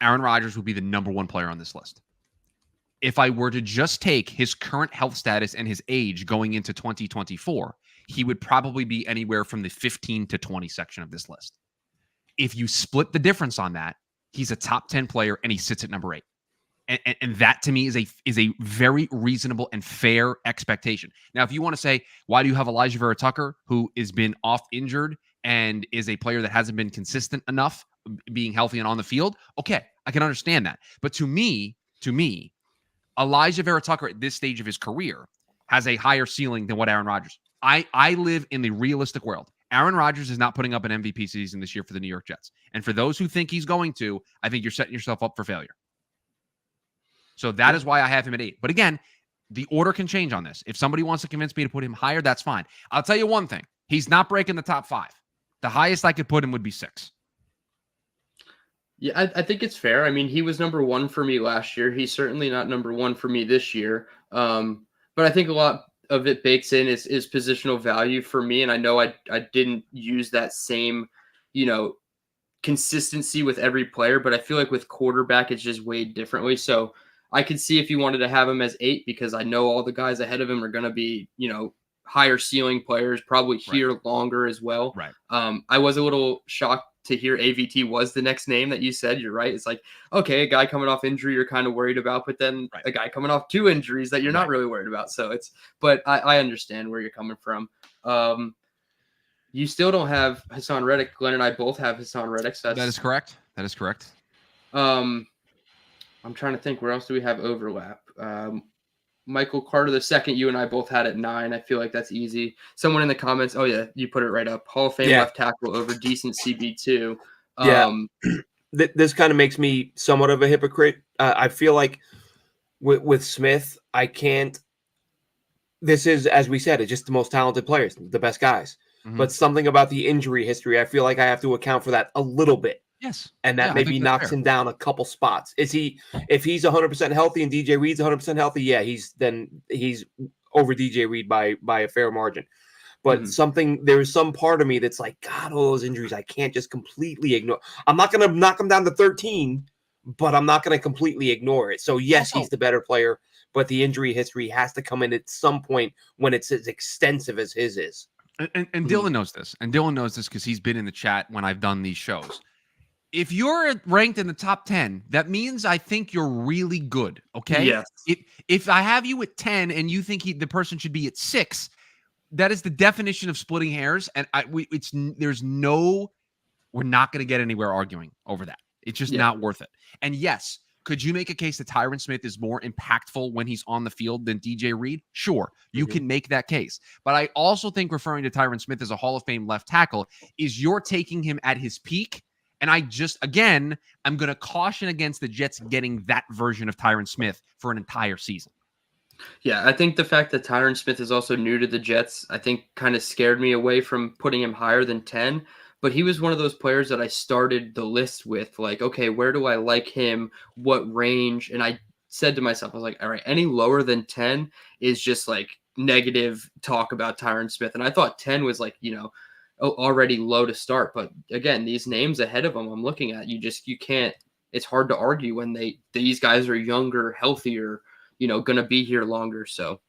Aaron Rodgers would be the number 1 player on this list. If I were to just take his current health status and his age going into 2024, he would probably be anywhere from the 15 to 20 section of this list. If you split the difference on that, he's a top 10 player and he sits at number 8. And that to me is a very reasonable and fair expectation. Now, if you want to say, why do you have Elijah Vera Tucker, who has been off injured and is a player that hasn't been consistent enough being healthy and on the field? Okay, I can understand that. But to me, Elijah Vera Tucker at this stage of his career has a higher ceiling than what Aaron Rodgers. I live in the realistic world. Aaron Rodgers is not putting up an MVP season this year for the New York Jets. And for those who think he's going to, I think you're setting yourself up for failure. So that is why I have him at 8. But again, the order can change on this. If somebody wants to convince me to put him higher, that's fine. I'll tell you one thing. He's not breaking the top 5. The highest I could put him would be 6.
Yeah, I think it's fair. I mean, he was number 1 for me last year. He's certainly not number 1 for me this year. But I think a lot of it bakes in is positional value for me. And I know I didn't use that same, consistency with every player, but I feel like with quarterback, it's just weighed differently. So I could see if you wanted to have him as 8, because I know all the guys ahead of him are going to be, higher ceiling players, probably here longer as well.
Right.
I was a little shocked to hear AVT was the next name that you said. You're right. It's like, okay, a guy coming off injury you're kind of worried about, but then a guy coming off 2 injuries that you're not really worried about. So but I understand where you're coming from. You still don't have Hassan Reddick. Glenn and I both have Hassan Reddick. So
that is correct.
I'm trying to think, where else do we have overlap? Michael Carter II, you and I both had at 9. I feel like that's easy. Someone in the comments, oh yeah, you put it right up. Hall of Fame left tackle over decent CB2.
This kind of makes me somewhat of a hypocrite. I feel like with Smith, I can't. This is, as we said, it's just the most talented players, the best guys. Mm-hmm. But something about the injury history, I feel like I have to account for that a little bit.
Yes.
And that maybe knocks him down a couple spots. If he's 100% healthy and DJ Reed's 100% healthy, he's over DJ Reed by a fair margin. But there's some part of me that's like, God, all those injuries, I can't just completely ignore. I'm not going to knock him down to 13, but I'm not going to completely ignore it. So yes, he's the better player, but the injury history has to come in at some point when it's as extensive as his is.
And Dylan knows this. And Dylan knows this because he's been in the chat when I've done these shows. If you're ranked in the top 10, that means I think you're really good. Okay.
Yes.
If I have you at 10 and you think the person should be at 6, that is the definition of splitting hairs. And we're not going to get anywhere arguing over that. It's just not worth it. And yes, could you make a case that Tyron Smith is more impactful when he's on the field than DJ Reed? Sure, you can make that case. But I also think referring to Tyron Smith as a Hall of Fame left tackle is you're taking him at his peak. And I'm going to caution against the Jets getting that version of Tyron Smith for an entire season.
Yeah, I think the fact that Tyron Smith is also new to the Jets, I think kind of scared me away from putting him higher than 10. But he was one of those players that I started the list with, like, okay, where do I like him? What range? And I said to myself, I was like, all right, any lower than 10 is just like negative talk about Tyron Smith. And I thought 10 was like, already low to start. But again, these names ahead of him, I'm looking at, you can't, it's hard to argue when these guys are younger, healthier, going to be here longer. So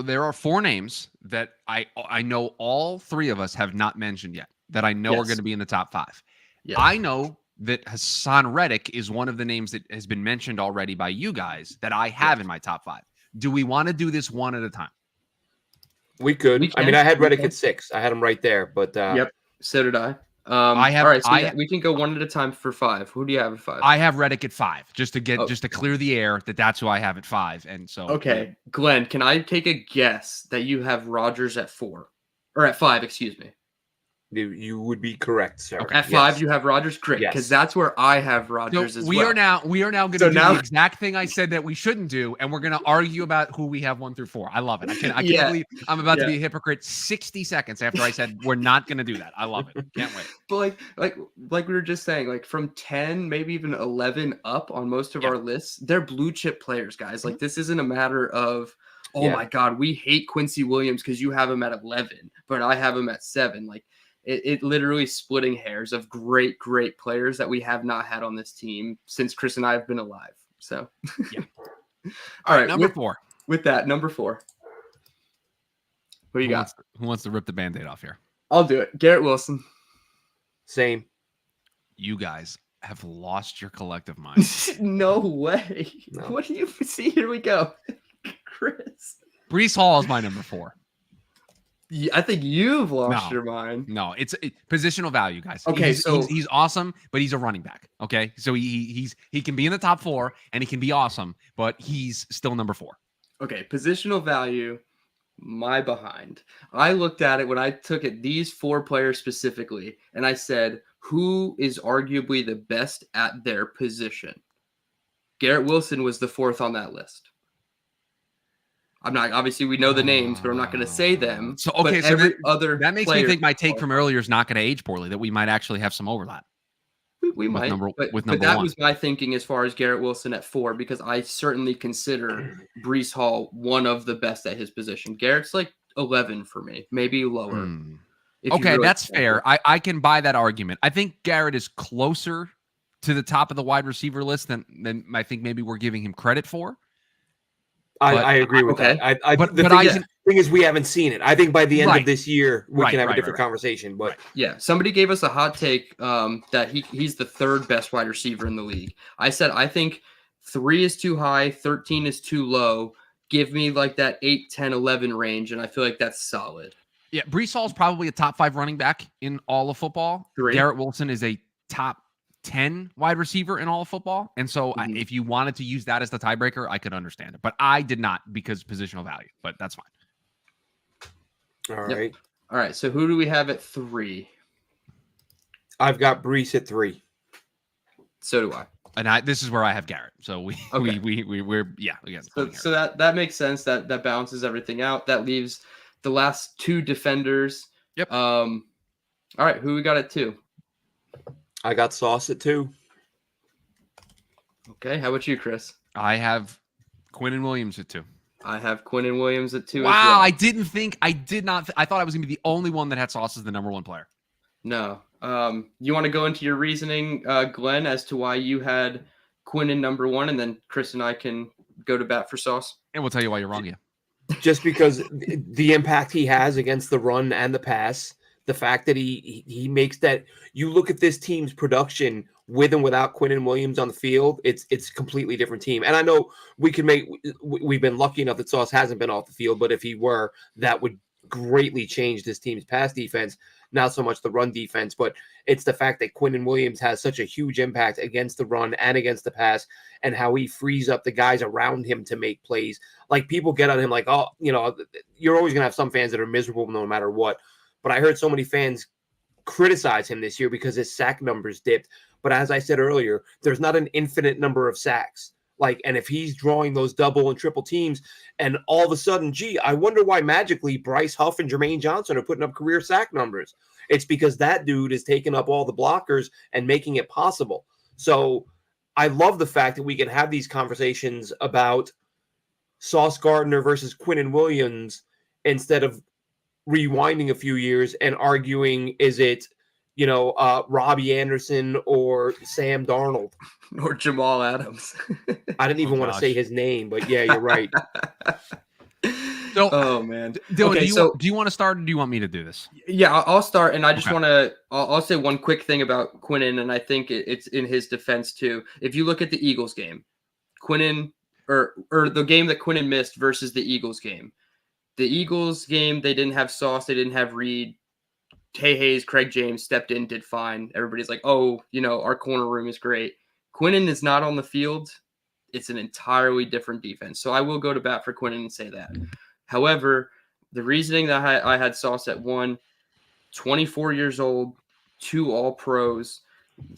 there are 4 names that I know all 3 of us have not mentioned yet that I know are
Yes.
going to be in the top 5.
Yep.
I know that Hassan Reddick is one of the names that has been mentioned already by you guys that I have in my top 5. Do we want to do this one at a time?
We could.
We
I mean,
can.
I had
We
Reddick
can.
at 6. I had him right there, but
Yep. So did I.
All
right. So we can go one at a time for 5. Who do you have at 5?
I have Reddick at 5, just to clear the air that's who I have at 5. And so
okay, Glenn, can I take a guess that you have Rodgers at 4 or at 5? Excuse me.
you would be correct, sir.
Okay.
At 5, you have Rodgers. Great, because
Yes.
that's where I have Rodgers as
we
well.
are now going to do the exact thing I said that we shouldn't do, and we're going to argue about who we have 1 through 4. I love it. I can't believe I'm about to be a hypocrite 60 seconds after I said we're not going to do that. I love it. Can't wait.
But like we were just saying, like from 10, maybe even 11 up on most of our lists, they're blue chip players, guys. Like this isn't a matter of, oh my God, we hate Quincy Williams because you have him at 11, but I have him at 7. Like it literally splitting hairs of great players that we have not had on this team since Chris and I have been alive. So
yeah.
All right,
number 4.
With that, number 4. Who you got?
Who wants to rip the Band-Aid off here?
I'll do it. Garrett Wilson.
Same.
You guys have lost your collective mind.
No way. No. What do you see? Here we go. Chris.
Breece Hall is my number 4.
I think you've lost your mind.
No, it's positional value, guys.
Okay,
he's awesome, but he's a running back. Okay, so he can be in the top 4 and he can be awesome, but he's still number 4.
Okay, positional value. My behind. I looked at it when I took it these 4 players specifically, and I said, who is arguably the best at their position? Garrett Wilson was the 4th on that list. I'm not, obviously we know the names, but I'm not going to say them.
So, okay. So that makes me think my take from earlier is not going to age poorly, that we might actually have some overlap.
We might, but that was my thinking as far as Garrett Wilson at 4, because I certainly consider Breece Hall one of the best at his position. Garrett's like 11 for me, maybe lower.
Okay, really that's fair. I can buy that argument. I think Garrett is closer to the top of the wide receiver list than I think maybe we're giving him credit for.
I agree with that. The thing is, we haven't seen it. I think by the end of this year, we can have a different conversation. But
yeah, somebody gave us a hot take that he's the 3rd best wide receiver in the league. I said I think 3 is too high, 13 is too low. Give me like that 8, 10, 11 range, and I feel like that's solid.
Yeah, Breece Hall is probably a top 5 running back in all of football.
3.
Garrett Wilson is a top 10 wide receiver in all of football. And so if you wanted to use that as the tiebreaker, I could understand it. But I did not because positional value. But that's fine.
All right.
All right. So who do we have at 3?
I've got Breece at 3.
So do I.
And this is where I have Garrett. So we're again.
So that makes sense. That balances everything out. That leaves the last 2 defenders.
Yep.
All right. Who we got at 2?
I got Sauce at 2.
Okay. How about you, Chris?
I have Quinnen Williams at 2.
I have Quinnen Williams at 2.
Wow.
As well.
I thought I was going to be the only one that had Sauce as the number 1 player.
No. You want to go into your reasoning, Glenn, as to why you had Quinnen number 1, and then Chris and I can go to bat for Sauce?
And we'll tell you why you're wrong, yeah.
Just because the impact he has against the run and the pass, the fact that he makes that, you look at this team's production with and without Quinnen Williams on the field, it's a completely different team. And I know we've been lucky enough that Sauce hasn't been off the field, but if he were, that would greatly change this team's pass defense, not so much the run defense, but it's the fact that Quinnen Williams has such a huge impact against the run and against the pass, and how he frees up the guys around him to make plays. Like, people get on him like, oh, you're always going to have some fans that are miserable no matter what. But I heard so many fans criticize him this year because his sack numbers dipped. But as I said earlier, there's not an infinite number of sacks. Like, and if he's drawing those double and triple teams, and all of a sudden, gee, I wonder why magically Bryce Huff and Jermaine Johnson are putting up career sack numbers. It's because that dude is taking up all the blockers and making it possible. So I love the fact that we can have these conversations about Sauce Gardner versus Quinnen Williams instead of rewinding a few years and arguing, is it, Robbie Anderson or Sam Darnold?
Or Jamal Adams.
I didn't even want to say his name, but yeah, you're right.
So,
oh man,
Dylan,
okay,
do you want to start, or do you want me to do this?
Yeah, I'll start, and I just
Okay.
want to. I'll say one quick thing about Quinnen, and I think it's in his defense too. If you look at the Eagles game, Quinnen or the game that Quinnen missed versus the Eagles game, they didn't have Sauce, they didn't have Reed. Tay Hayes, Craig James stepped in, did fine. Everybody's like, oh, our corner room is great. Quinnen is not on the field. It's an entirely different defense. So I will go to bat for Quinnen and say that. However, the reasoning that I had Sauce at 24 years old, 2 All-Pros,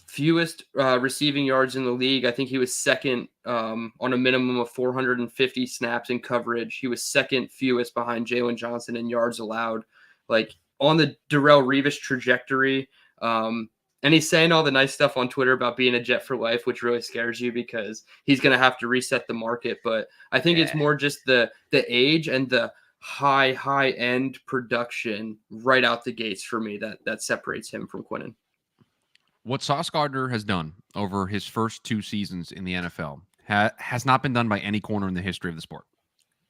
fewest receiving yards in the league. I think he was second on a minimum of 450 snaps in coverage. He was second fewest behind Jalen Johnson in yards allowed. Like, on the Darrelle Revis trajectory. And he's saying all the nice stuff on Twitter about being a Jet for life, which really scares you because he's going to have to reset the market. But I think it's more just the age and the high end production right out the gates for me that separates him from Quinnen.
What Sauce Gardner has done over his first 2 seasons in the NFL has not been done by any corner in the history of the sport.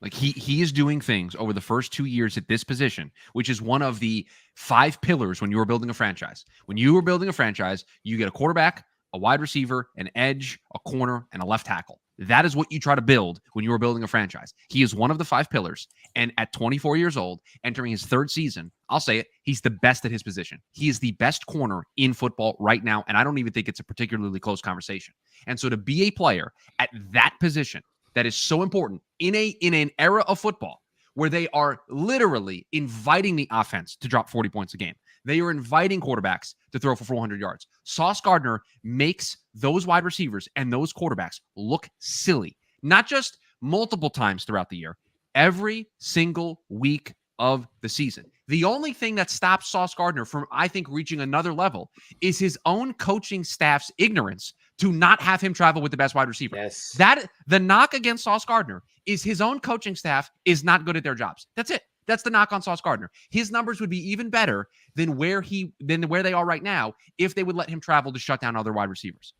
Like, he is doing things over the first 2 years at this position, which is one of the 5 pillars when you are building a franchise. When you are building a franchise, you get a quarterback, a wide receiver, an edge, a corner, and a left tackle. That is what you try to build when you are building a franchise. He is one of the 5 pillars. And at 24 years old, entering his 3rd season, I'll say it, he's the best at his position. He is the best corner in football right now. And I don't even think it's a particularly close conversation. And so to be a player at that position that is so important in an era of football where they are literally inviting the offense to drop 40 points a game. They are inviting quarterbacks to throw for 400 yards. Sauce Gardner makes those wide receivers and those quarterbacks look silly, not just multiple times throughout the year, every single week of the season. The only thing that stops Sauce Gardner from, I think, reaching another level is his own coaching staff's ignorance to not have him travel with the best wide receiver.
Yes.
That the knock against Sauce Gardner is his own coaching staff is not good at their jobs. That's it. That's the knock on Sauce Gardner. His numbers would be even better than where they are right now if they would let him travel to shut down other wide receivers.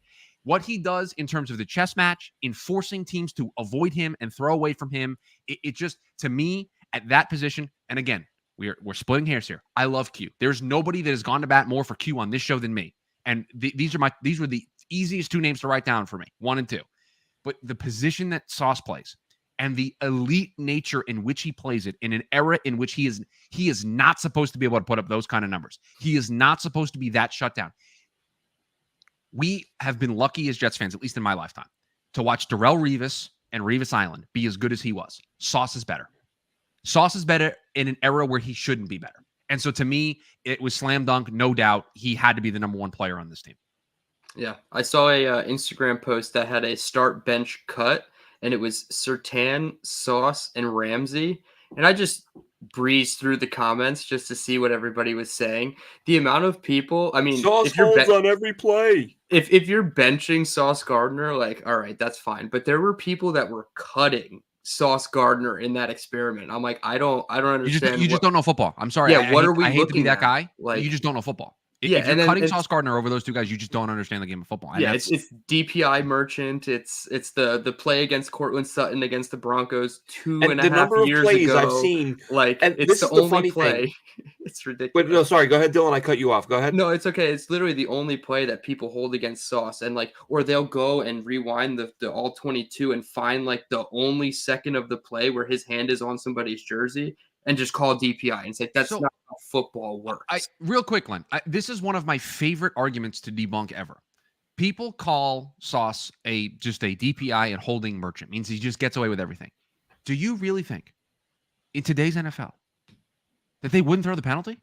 What he does in terms of the chess match, in forcing teams to avoid him and throw away from him, it just, to me, at that position, and again, we're splitting hairs here. I love Q. There's nobody that has gone to bat more for Q on this show than me. And these were the easiest 2 names to write down for me, 1 and 2. But the position that Sauce plays and the elite nature in which he plays it in an era in which he is not supposed to be able to put up those kind of numbers. He is not supposed to be that shut down. We have been lucky as Jets fans, at least in my lifetime, to watch Darrelle Revis and Revis Island be as good as he was. Sauce is better. Sauce is better in an era where he shouldn't be better. And so to me, it was slam dunk, no doubt. He had to be the number 1 player on this team.
Yeah, I saw a Instagram post that had a start bench cut, and it was Surtain, Sauce, and Ramsey. And I just breezed through the comments just to see what everybody was saying. The amount of people, I mean,
Sauce
if you're
holds on every play.
If you're benching Sauce Gardner, like, all right, that's fine. But there were people that were cutting Sauce Gardner in that experiment. I'm like, I don't understand.
You just don't know football. I'm sorry.
Yeah,
I hate to be that guy.
Like,
you just don't know football.
Yeah,
if you're cutting Sauce Gardner over those 2 guys, you just don't understand the game of football. And
yeah, it's DPI merchant. It's the play against Cortland Sutton against the Broncos 2.5 years ago.
I've seen,
like,
and
it's the only play. It's ridiculous.
But no, sorry. Go ahead, Dylan. I cut you off. Go ahead.
No, it's okay. It's literally the only play that people hold against Sauce, and like, or they'll go and rewind the all 22 and find like the only second of the play where his hand is on somebody's jersey and just call DPI and say that's not how football works.
Real quick, Len, this is one of my favorite arguments to debunk ever. People call Sauce just a DPI and holding merchant, means he just gets away with everything. Do you really think in today's NFL that they wouldn't throw the penalty?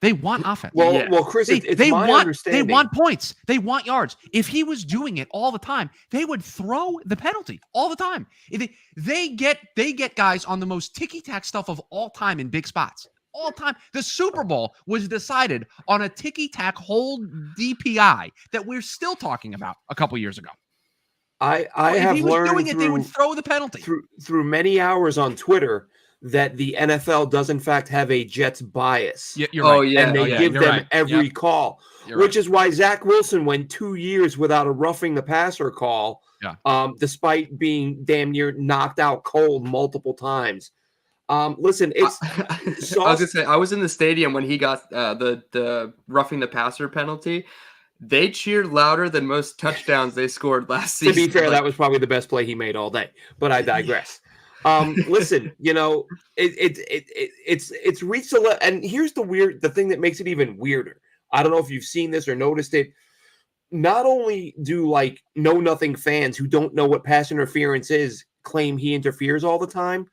They want offense.
Well, Chris, it's my understanding.
They want points. They want yards. If he was doing it all the time, they would throw the penalty all the time. They get guys on the most ticky-tack stuff of all time in big spots. All time. The Super Bowl was decided on a ticky-tack hold DPI that we're still talking about a couple years ago.
I have learned
doing it, they would throw the penalty
through many hours on Twitter that the NFL does in fact have a Jets bias.
Yeah, you're right.
And they give them every call, which is why Zach Wilson went 2 years without a roughing the passer call, despite being damn near knocked out cold multiple times. Listen, it's
I was gonna say, I was in the stadium when he got the roughing the passer penalty. They cheered louder than most touchdowns they scored last season.
To be fair, that was probably the best play he made all day, but I digress. Listen, it's reached a and here's the thing that makes it even weirder. I don't know if you've seen this or noticed it. Not only do know nothing fans who don't know what pass interference is claim he interferes all the time.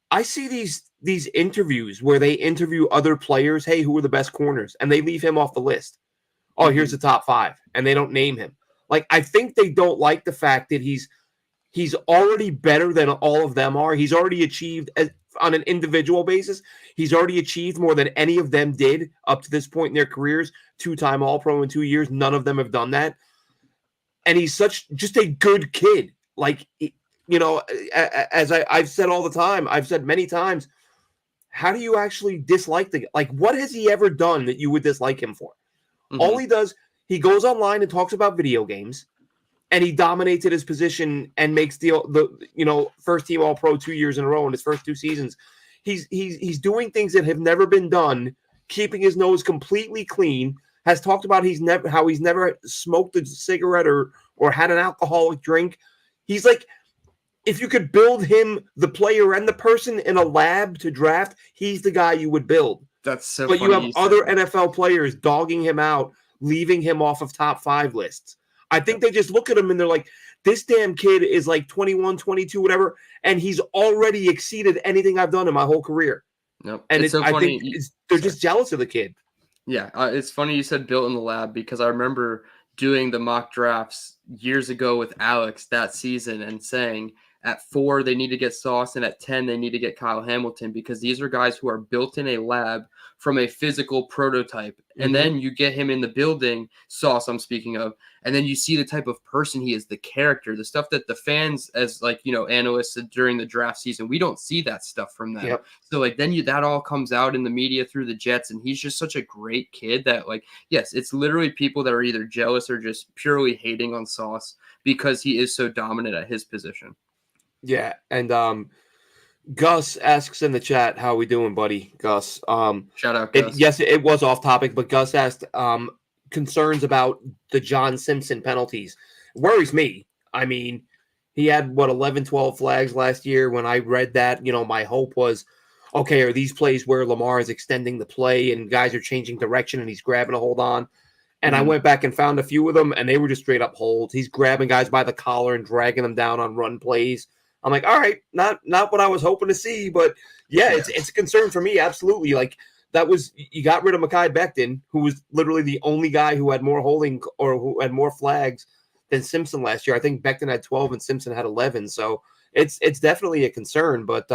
I see these interviews where they interview other players. Hey, who are the best corners? And they leave him off the list. Oh, here's the top 5, and they don't name him. I think they don't like the fact that he's already better than all of them are. He's already achieved on an individual basis. He's already achieved more than any of them did up to this point in their careers. 2-time All-Pro in 2 years. None of them have done that. And he's just a good kid. As I've said all the time, I've said many times, how do you actually dislike what has he ever done that you would dislike him for? Mm-hmm. All he does, he goes online and talks about video games, and he dominates at his position and makes the first team All-Pro 2 years in a row in his first 2 seasons. He's doing things that have never been done, keeping his nose completely clean, has talked about how he's never smoked a cigarette or had an alcoholic drink. He's if you could build him, the player and the person, in a lab to draft, he's the guy you would build.
That's so
But
funny
you have other NFL players dogging him out, leaving him off of top 5 lists. I think they just look at him and they're like, this damn kid is 21, 22, whatever, and he's already exceeded anything I've done in my whole career.
Nope.
And I think they're just jealous of the kid.
Yeah, it's funny you said built in the lab, because I remember doing the mock drafts years ago with Alex that season and saying, at 4, they need to get Sauce, and at 10, they need to get Kyle Hamilton, because these are guys who are built in a lab from a physical prototype. And then you get him in the building, Sauce I'm speaking of, and then you see the type of person he is, the character, the stuff that the fans, as analysts during the draft season, we don't see that stuff from them. Yep. So then that all comes out in the media through the Jets, and he's just such a great kid that yes, it's literally people that are either jealous or just purely hating on Sauce because he is so dominant at his position.
Yeah, and Gus asks in the chat, how we doing, buddy? Gus.
Shout out, Gus.
Yes, it was off topic, but Gus asked concerns about the John Simpson penalties. It worries me. I mean, he had, 11, 12 flags last year. When I read that, my hope was, okay, are these plays where Lamar is extending the play and guys are changing direction and he's grabbing a hold on? And I went back and found a few of them, and they were just straight up holds. He's grabbing guys by the collar and dragging them down on run plays. I'm like, all right, not what I was hoping to see, but yeah, it's a concern for me. Absolutely. That was, you got rid of Mekhi Becton, who was literally the only guy who had more holding or who had more flags than Simpson last year. I think Becton had 12 and Simpson had 11. So it's definitely a concern, but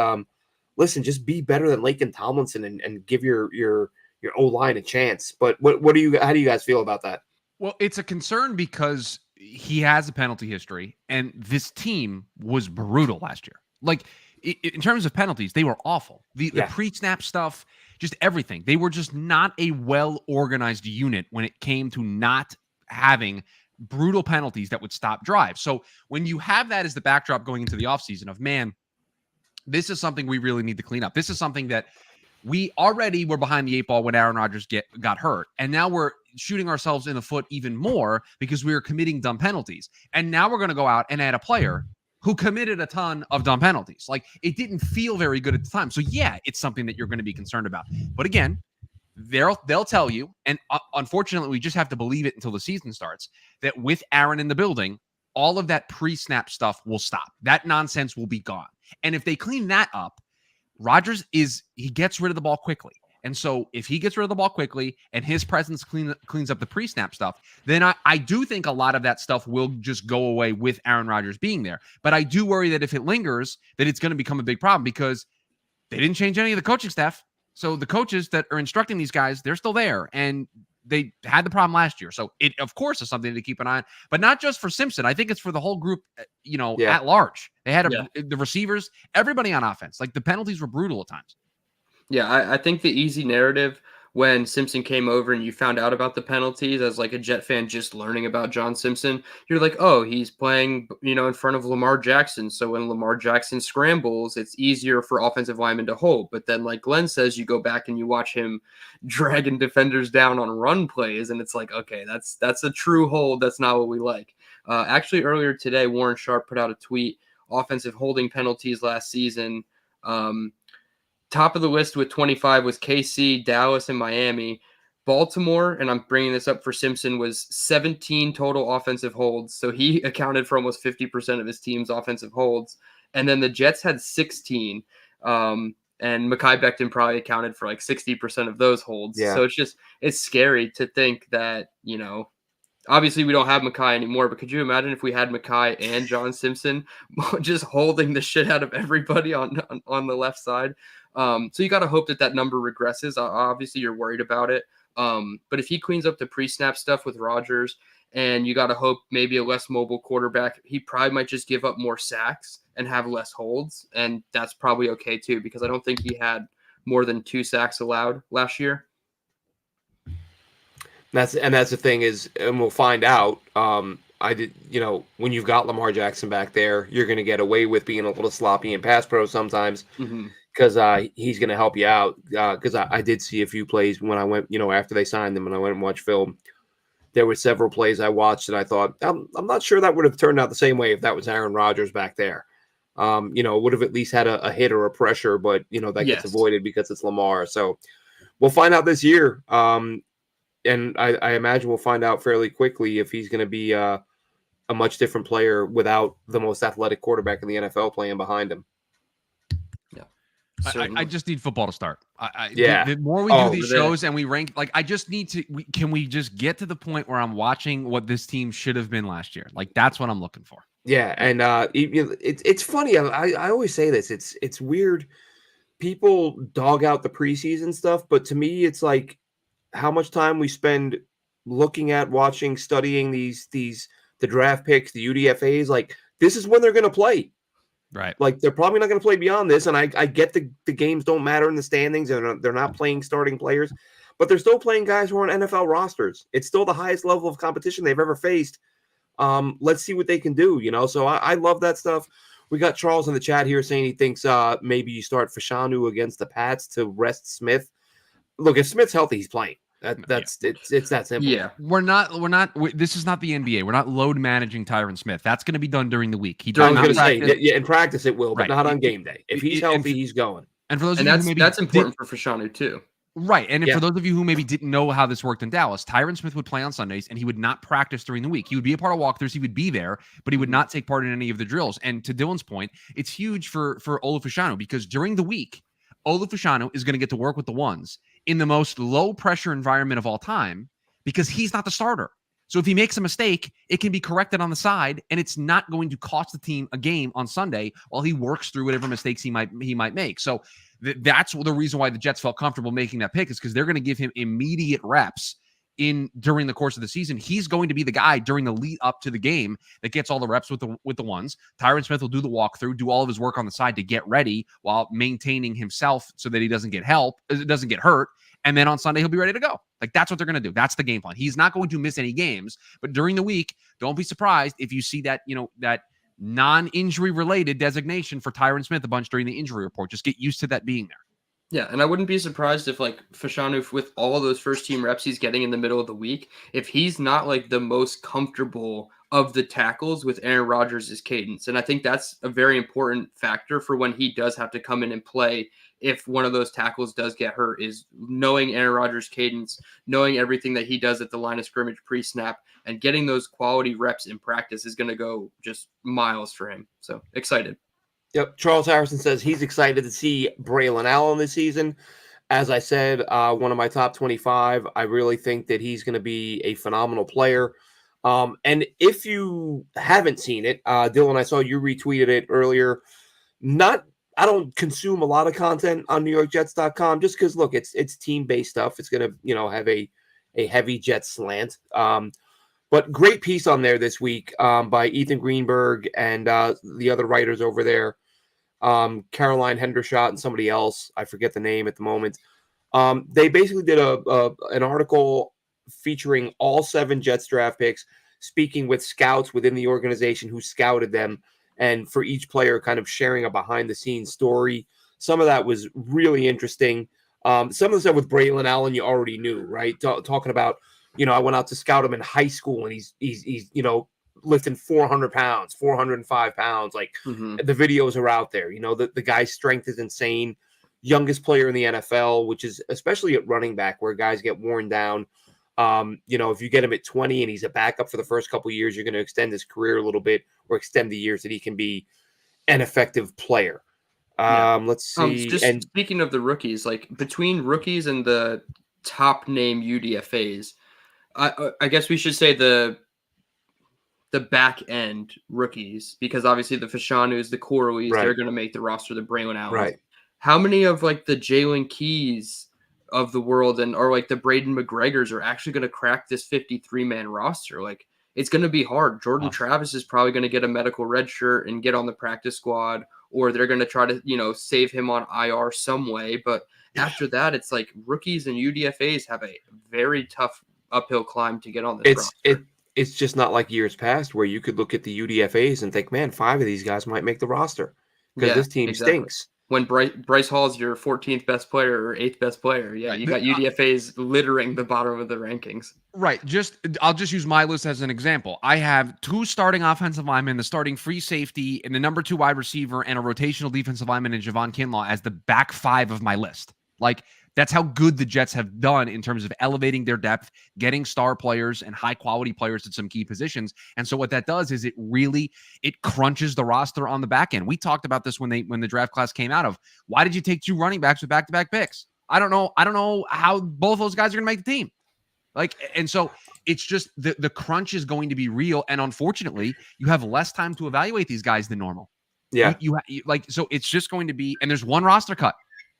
listen, just be better than Laken Tomlinson and give your O-line a chance. But how do you guys feel about that?
Well, it's a concern because he has a penalty history, and this team was brutal last year. In terms of penalties, they were awful. The pre-snap stuff, just everything. They were just not a well-organized unit when it came to not having brutal penalties that would stop drives. So when you have that as the backdrop going into the offseason of, man, this is something we really need to clean up. This is something that we already were behind the 8 ball when Aaron Rodgers got hurt. And now we're shooting ourselves in the foot even more because we are committing dumb penalties. And now we're going to go out and add a player who committed a ton of dumb penalties. It didn't feel very good at the time. So yeah, it's something that you're going to be concerned about. But again, they'll tell you, and unfortunately, we just have to believe it until the season starts, that with Aaron in the building, all of that pre-snap stuff will stop. That nonsense will be gone. And if they clean that up, Rodgers he gets rid of the ball quickly. And so if he gets rid of the ball quickly and his presence cleans up the pre-snap stuff, then I do think a lot of that stuff will just go away with Aaron Rodgers being there. But I do worry that if it lingers, that it's going to become a big problem because they didn't change any of the coaching staff. So the coaches that are instructing these guys, they're still there. And they had the problem last year. So it, of course, is something to keep an eye on, but not just for Simpson. I think it's for the whole group, at large. They had the receivers, everybody on offense. Like the penalties were brutal at times.
Yeah, I think the easy narrative when Simpson came over and you found out about the penalties as like a Jet fan just learning about John Simpson, you're like, oh, he's playing, in front of Lamar Jackson. So when Lamar Jackson scrambles, it's easier for offensive linemen to hold. But then, like Glenn says, you go back and you watch him dragging defenders down on run plays, and it's like, okay, that's a true hold. That's not what we like. Actually, earlier today, Warren Sharp put out a tweet, offensive holding penalties last season. Top of the list with 25 was KC, Dallas, and Miami. Baltimore, and I'm bringing this up for Simpson, was 17 total offensive holds. So he accounted for almost 50% of his team's offensive holds. And then the Jets had 16. And Mekhi Becton probably accounted for like 60% of those holds.
Yeah.
So it's scary to think that, obviously we don't have Mekhi anymore, but could you imagine if we had Mekhi and John Simpson just holding the shit out of everybody on the left side? So you got to hope that number regresses. Obviously, you're worried about it. But if he cleans up the pre-snap stuff with Rodgers, and you got to hope maybe a less mobile quarterback, he probably might just give up more sacks and have less holds. And that's probably okay too, because I don't think he had more than 2 sacks allowed last year.
That's the thing is, and we'll find out. When you've got Lamar Jackson back there, you're going to get away with being a little sloppy in pass pro sometimes.
Mm-hmm.
Because he's going to help you out. Because I did see a few plays when I went, after they signed him and I went and watched film. There were several plays I watched and I thought, I'm not sure that would have turned out the same way if that was Aaron Rodgers back there. Would have at least had a hit or a pressure, but, that gets avoided because it's Lamar. So we'll find out this year. And I imagine we'll find out fairly quickly if he's going to be a much different player without the most athletic quarterback in the NFL playing behind him.
I just need football to start. The more we do these shows and we rank, like I just need to. Can we just get to the point where I'm watching what this team should have been last year? Like that's what I'm looking for.
Yeah, and it's funny. I always say this. It's weird. People dog out the preseason stuff, but to me, it's like how much time we spend looking at, watching, studying the draft picks, the UDFAs. Like this is when they're going to play.
Right.
Like they're probably not going to play beyond this. And I get the games don't matter in the standings and they're not playing starting players, but they're still playing guys who are on NFL rosters. It's still the highest level of competition they've ever faced. Let's see what they can do, So I love that stuff. We got Charles in the chat here saying he thinks maybe you start Fashanu against the Pats to rest Smith. Look, if Smith's healthy, he's playing. It's that simple.
Yeah, we're not. This is not the NBA. We're not load managing Tyron Smith. That's going to be done during the week.
I was going to say, in practice it will, but not on game day. If he's healthy, he's going.
And for those
that's important for Fashanu too.
Right, and for those of you who maybe didn't know how this worked in Dallas, Tyron Smith would play on Sundays, and he would not practice during the week. He would be a part of walkthroughs. He would be there, but he would not take part in any of the drills. And to Dylan's point, it's huge for Olu Fashanu because during the week, Olu Fashanu is going to get to work with the ones in the most low-pressure environment of all time because he's not the starter. So if he makes a mistake, it can be corrected on the side, and it's not going to cost the team a game on Sunday while he works through whatever mistakes he might make. So that's the reason why the Jets felt comfortable making that pick is because they're going to give him immediate reps during the course of the season. He's going to be the guy during the lead up to the game that gets all the reps with the ones. Tyron Smith will do the walkthrough, do all of his work on the side to get ready while maintaining himself so that he doesn't get hurt. And then on Sunday, he'll be ready to go. Like, that's what they're going to do. That's the game plan. He's not going to miss any games, but during the week, don't be surprised if you see that, that non-injury related designation for Tyron Smith a bunch during the injury report. Just get used to that being there.
Yeah, and I wouldn't be surprised if, like, Fashanu, with all those first-team reps he's getting in the middle of the week, if he's not, like, the most comfortable of the tackles with Aaron Rodgers' cadence. And I think that's a very important factor for when he does have to come in and play if one of those tackles does get hurt, is knowing Aaron Rodgers' cadence, knowing everything that he does at the line of scrimmage pre-snap, and getting those quality reps in practice is going to go just miles for him. So, excited.
Yep. Charles Harrison says he's excited to see Braylon Allen this season. As I said, one of my top 25. I really think that he's going to be a phenomenal player. And if you haven't seen it, Dylan, I saw you retweeted it earlier. Not, I don't consume a lot of content on NewYorkJets.com just because, look, it's team based stuff. It's going to have a heavy Jets slant. But great piece on there this week by Ethan Greenberg and the other writers over there. Caroline Hendershot and somebody else. I forget the name at the moment. They basically did an article featuring all 7 Jets draft picks, speaking with scouts within the organization who scouted them, and for each player kind of sharing a behind-the-scenes story. Some of that was really interesting. Some of the stuff with Braylon Allen you already knew, right? Talking about, I went out to scout him in high school, and he's lifting 400 pounds, 405 pounds. Like the videos are out there. The guy's strength is insane. Youngest player in the NFL, which is especially at running back where guys get worn down. If you get him at 20 and he's a backup for the first couple of years, you're going to extend his career a little bit or extend the years that he can be an effective player. Let's see.
And speaking of the rookies, like between rookies and the top name UDFAs, I guess we should say the back end rookies, because obviously the Fashanus, the Corleys, they're going to make the roster, the Braylon Allen.
Right.
How many of like the Jalen Keys of the world or like the Braden McGregors are actually going to crack this 53-man roster? Like, it's going to be hard. Jordan Travis is probably going to get a medical red shirt and get on the practice squad, or they're going to try to, save him on IR some way. But after that, it's like rookies and UDFAs have a very tough uphill climb to get on this roster.
It's just not like years past where you could look at the UDFAs and think, man, 5 of these guys might make the roster because this team stinks.
When Bryce Hall is your 14th best player or 8th best player, you got UDFAs littering the bottom of the rankings.
Right. I'll just use my list as an example. I have 2 starting offensive linemen, the starting free safety, and the number 2 wide receiver, and a rotational defensive lineman in Javon Kinlaw as the back 5 of my list. Like, that's how good the Jets have done in terms of elevating their depth, getting star players and high quality players at some key positions. And so what that does is it crunches the roster on the back end. We talked about this when the draft class came out of, why did you take 2 running backs with back-to-back picks? I don't know how both those guys are going to make the team. Like, and so it's just the crunch is going to be real. And unfortunately, you have less time to evaluate these guys than normal.
Yeah.
So it's just going to be, and there's one roster cut.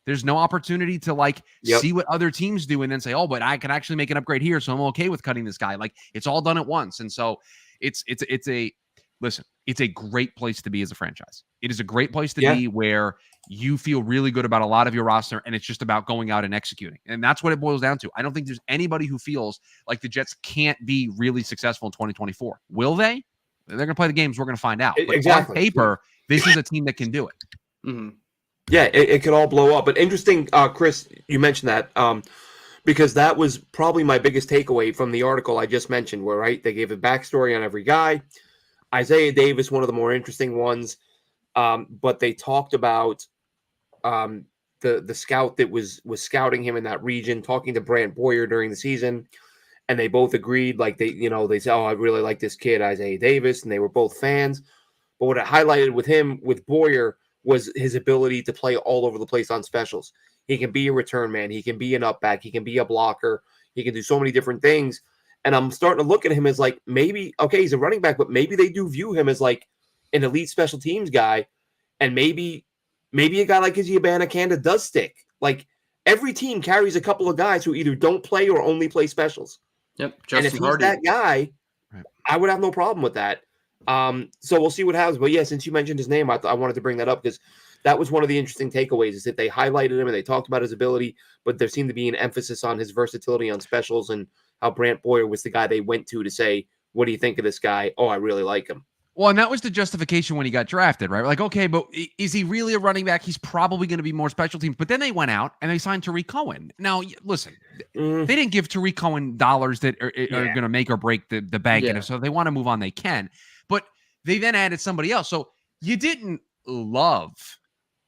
There's no opportunity to see what other teams do and then say, oh, but I can actually make an upgrade here, so I'm okay with cutting this guy. Like, it's all done at once. And so it's a great place to be as a franchise. It is a great place to be where you feel really good about a lot of your roster, and it's just about going out and executing. And that's what it boils down to. I don't think there's anybody who feels like the Jets can't be really successful in 2024. Will they? They're going to play the games. We're going to find out. But
exactly.
On paper, this is a team that can do it.
Mm-hmm.
Yeah, it could all blow up. But interesting, Chris, you mentioned that because that was probably my biggest takeaway from the article I just mentioned, where they gave a backstory on every guy. Isaiah Davis, one of the more interesting ones, but they talked about the scout that was scouting him in that region, talking to Brant Boyer during the season, and they both agreed. Like they said, oh, I really like this kid, Isaiah Davis, and they were both fans. But what it highlighted with Boyer was his ability to play all over the place on specials. He can be a return man. He can be an up back. He can be a blocker. He can do so many different things. And I'm starting to look at him as like, maybe, okay, he's a running back, but maybe they do view him as like an elite special teams guy. And maybe a guy like Izzy Abanikanda does stick. Like, every team carries a couple of guys who either don't play or only play specials.
Yep.
And if he's that guy, I would have no problem with that. So we'll see what happens. But yeah, since you mentioned his name, I wanted to bring that up because that was one of the interesting takeaways, is that they highlighted him and they talked about his ability, but there seemed to be an emphasis on his versatility on specials and how Brant Boyer was the guy they went to say, what do you think of this guy? Oh, I really like him.
Well, and that was the justification when he got drafted, right? Like, okay, but is he really a running back? He's probably going to be more special teams. But then they went out and they signed Tariq Cohen. Now, listen, they didn't give Tariq Cohen dollars that are going to make or break the bank. And so if they want to move on, they can. But they then added somebody else. So you didn't love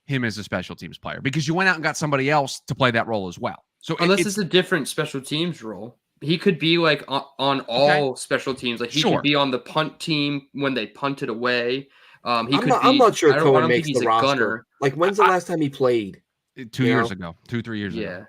him as a special teams player because you went out and got somebody else to play that role as well. So
unless it's a different special teams role. He could be like on all special teams. Like he could be on the punt team when they punted away. I'm not sure
Cohen makes the roster. Like, when's the last time he played?
2 years ago, 2-3 years ago.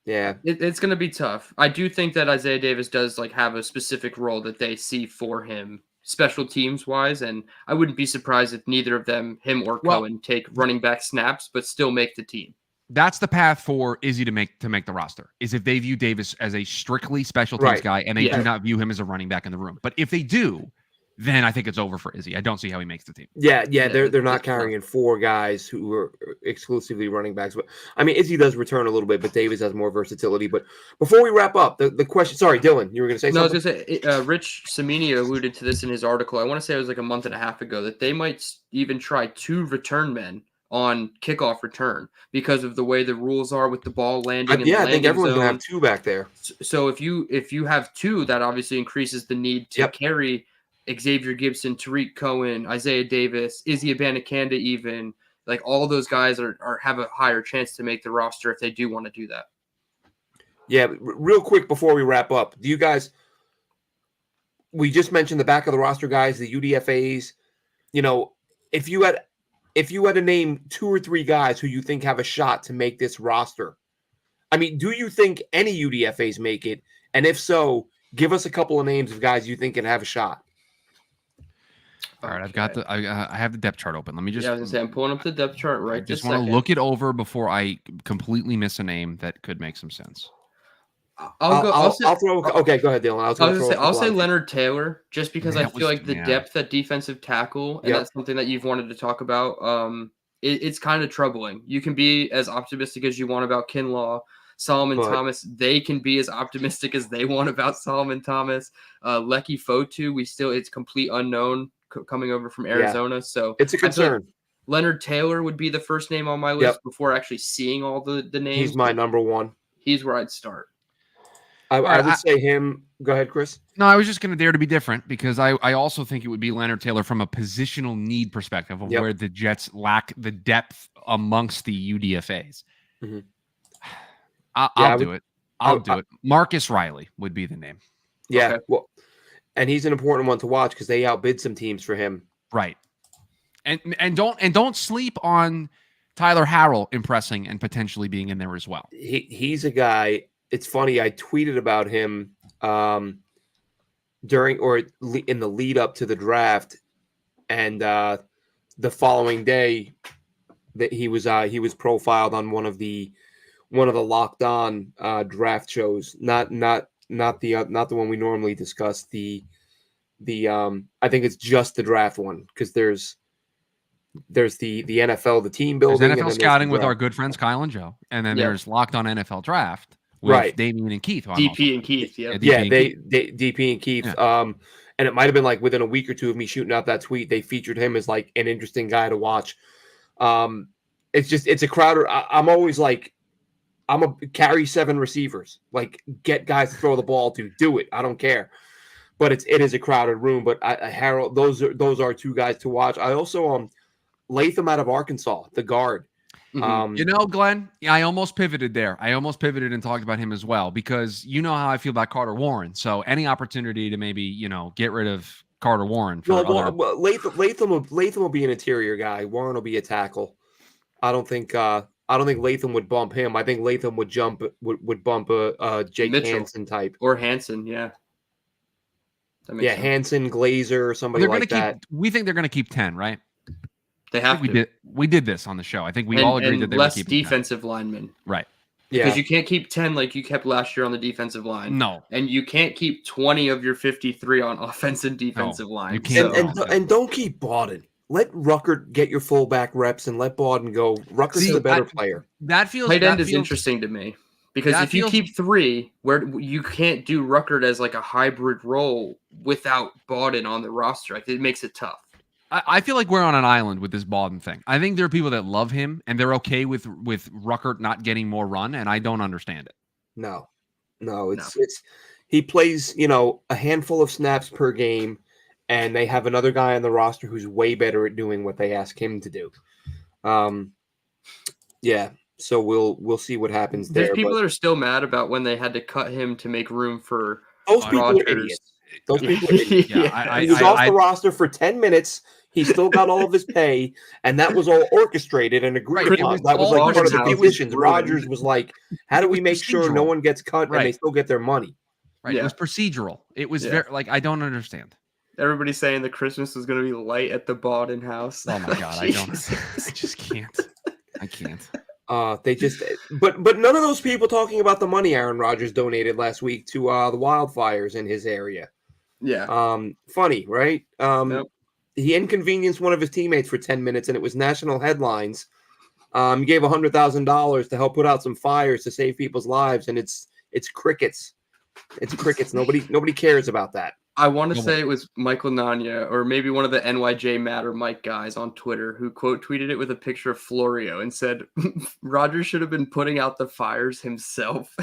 Yeah.
It's going to be tough. I do think that Isaiah Davis does like have a specific role that they see for him, special teams wise, and I wouldn't be surprised if neither of them, him or
Well,
Cohen, take running back snaps, but still make the team.
That's the path for Izzy to make the roster, is if they view Davis as a strictly special teams
Right.
guy and they
Yeah.
do not view him as a running back in the room. But if they do, then I think it's over for Izzy. I don't see how he makes the team.
Yeah, they're not
it's
carrying 4 guys who are exclusively running backs. But I mean, Izzy does return a little bit, but Davis has more versatility. But before we wrap up, the question. Sorry, Dylan, you were going to say
No, I was
something.
going to say, Rich Samini alluded to this in his article. I want to say it was like a month and a half ago that they might even try 2 return men on kickoff return because of the way the rules are with the ball landing.
I think everyone's
zone.
going to have 2 back there.
So if you have 2, that obviously increases the need to carry Xavier Gibson, Tariq Cohen, Isaiah Davis, Izzy Abanikanda, even like all those guys are have a higher chance to make the roster if they do want to do that.
Yeah, real quick before we wrap up, do you guys? We just mentioned the back of the roster guys, the UDFA's. You know, if you had to name 2 or 3 guys who you think have a shot to make this roster, I mean, do you think any UDFA's make it? And if so, give us a couple of names of guys you think can have a shot.
All right, I've got I have the depth chart open. Let me just.
I was gonna say I'm pulling up the depth chart right.
I just want to look it over before I completely miss a name that could make some sense.
I'll throw.
Okay, go ahead, Dylan.
I'll say Leonard Taylor, just because I feel like the depth at defensive tackle, and that's something that you've wanted to talk about. It's kind of troubling. You can be as optimistic as you want about Kinlaw, Solomon Thomas. They can be as optimistic as they want about Solomon Thomas. Lecky Fotu, it's complete unknown coming over from Arizona, so
it's a concern.
Like Leonard Taylor would be the first name on my list before actually seeing all the names.
He's my number 1.
He's where I'd start.
I would say him. Go ahead, Chris.
No, I was just going to dare to be different because I also think it would be Leonard Taylor from a positional need perspective of where the Jets lack the depth amongst the UDFAs.
Mm-hmm.
I'll do it. I'll do it. Marcus Riley would be the name.
Yeah, okay. Well, and he's an important one to watch because they outbid some teams for him.
Right. And don't sleep on Tyler Harrell impressing and potentially being in there as well.
He's a guy. It's funny. I tweeted about him during or in the lead up to the draft, and the following day that he was profiled on one of the Locked On draft shows. Not the one we normally discuss. The I think it's just the draft one because there's the NFL, the team building,
there's NFL scouting with our good friends Kyle and Joe, and then there's Locked On NFL Draft with Damien and Keith.
DP and Keith,
DP and Keith.
Yeah.
And it might have been like within a week or two of me shooting out that tweet, they featured him as like an interesting guy to watch. It's a crowded. I'm always like, I'm a carry 7 receivers, like get guys to throw the ball to, do it. I don't care. But it is a crowded room. But Harold, those are 2 guys to watch. I also Latham out of Arkansas, the guard.
Mm-hmm. Glenn, I almost pivoted there. I almost pivoted and talked about him as well because you know how I feel about Carter Warren. So any opportunity to maybe get rid of Carter Warren.
Latham will be an interior guy. Warren will be a tackle. I don't think Latham would bump him. I think Latham would bump a Jake
Mitchell.
Hansen type
or Hansen. Yeah.
Hansen, Glazer, or somebody like that.
We think they're going to keep 10, right?
They have to.
We did this on the show. I think we all agreed that they were keeping
defensive 10. Linemen.
Right.
Yeah. Because you can't keep 10 like you kept last year on the defensive line.
No.
And you can't keep 20 of your 53 on offensive and defensive line.
You can't.
And don't keep Bawden. Let Ruckert get your fullback reps and let Bawden go. Ruckert's the better player.
That feels
tight end is interesting to me. Because if you keep 3, where you can't do Ruckert as like a hybrid role without Bawden on the roster, like it makes it tough.
I feel like we're on an island with this Bawden thing. I think there are people that love him and they're okay with Ruckert not getting more run, and I don't understand it.
No, it's he plays a handful of snaps per game, and they have another guy on the roster who's way better at doing what they ask him to do. Yeah. So we'll see what happens there.
There's people that are still mad about when they had to cut him to make room for
those people are idiots. Those people are idiots.
Yeah,
He was off the roster for 10 minutes. He still got all of his pay, and that was all orchestrated and agreed
Right, it
upon.
was
That was
all
like part of the
It was
conditions.
ruined.
Rogers was like, "How do
It
we
was
make sure no
procedural.
one gets cut and they
Right.
still get their money?"
Right.
Yeah.
It was procedural. It was
Yeah.
very like I don't understand.
Everybody's saying the Christmas was going to be light at the Bawden house.
Oh my god, I just can't. I can't.
They just, but none of those people talking about the money Aaron Rodgers donated last week to the wildfires in his area.
Yeah.
Funny, right?
Yep.
He inconvenienced one of his teammates for 10 minutes, and it was national headlines. He gave $100,000 to help put out some fires to save people's lives, and it's crickets. It's crickets. Nobody cares about that.
I want to say it was Michael Nanya or maybe one of the NYJ Matt or Mike guys on Twitter who quote tweeted it with a picture of Florio and said Rodgers should have been putting out the fires himself.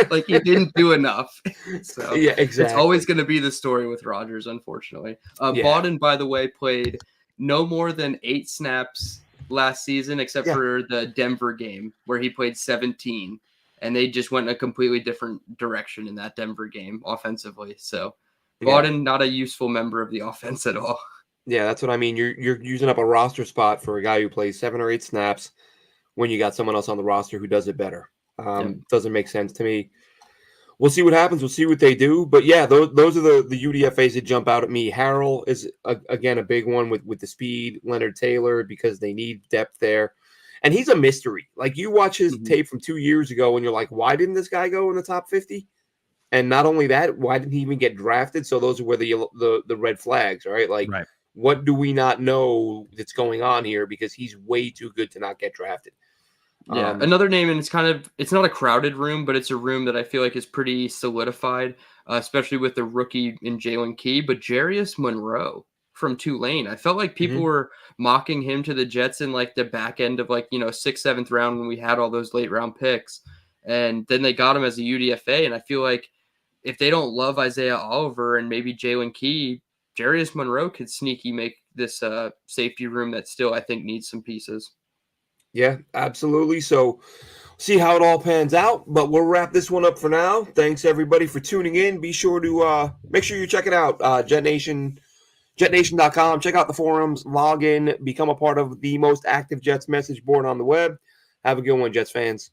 Like he didn't do enough. So
Yeah, exactly.
it's always going to be the story with Rodgers, unfortunately.
Yeah.
Bawden, by the way, played no more than 8 snaps last season, except for the Denver game where he played 17. And they just went in a completely different direction in that Denver game offensively. So Bawden, not a useful member of the offense at all.
Yeah, that's what I mean. You're using up a roster spot for a guy who plays 7 or 8 snaps when you got someone else on the roster who does it better. Doesn't make sense to me. We'll see what happens. We'll see what they do. But yeah, those are the UDFAs that jump out at me. Harrell is again a big one with the speed. Leonard Taylor, because they need depth there, and he's a mystery. Like you watch his tape from 2 years ago, and you're like, why didn't this guy go in the top 50? And not only that, why didn't he even get drafted? So those are where the red flags, right? Like, what do we not know that's going on here? Because he's way too good to not get drafted.
Yeah, another name, and it's not a crowded room, but it's a room that I feel like is pretty solidified, especially with the rookie in Jalen Key. But Jarius Monroe from Tulane, I felt like people were mocking him to the Jets in like the back end of like 6th, 7th round when we had all those late round picks, and then they got him as a UDFA. And I feel like if they don't love Isaiah Oliver and maybe Jalen Key, Jarius Monroe could sneaky make this safety room that still I think needs some pieces.
Yeah, absolutely. So see how it all pans out, but we'll wrap this one up for now. Thanks everybody for tuning in. Be sure to make sure you check it out. JetNation, JetNation.com. Check out the forums, log in, become a part of the most active Jets message board on the web. Have a good one, Jets fans.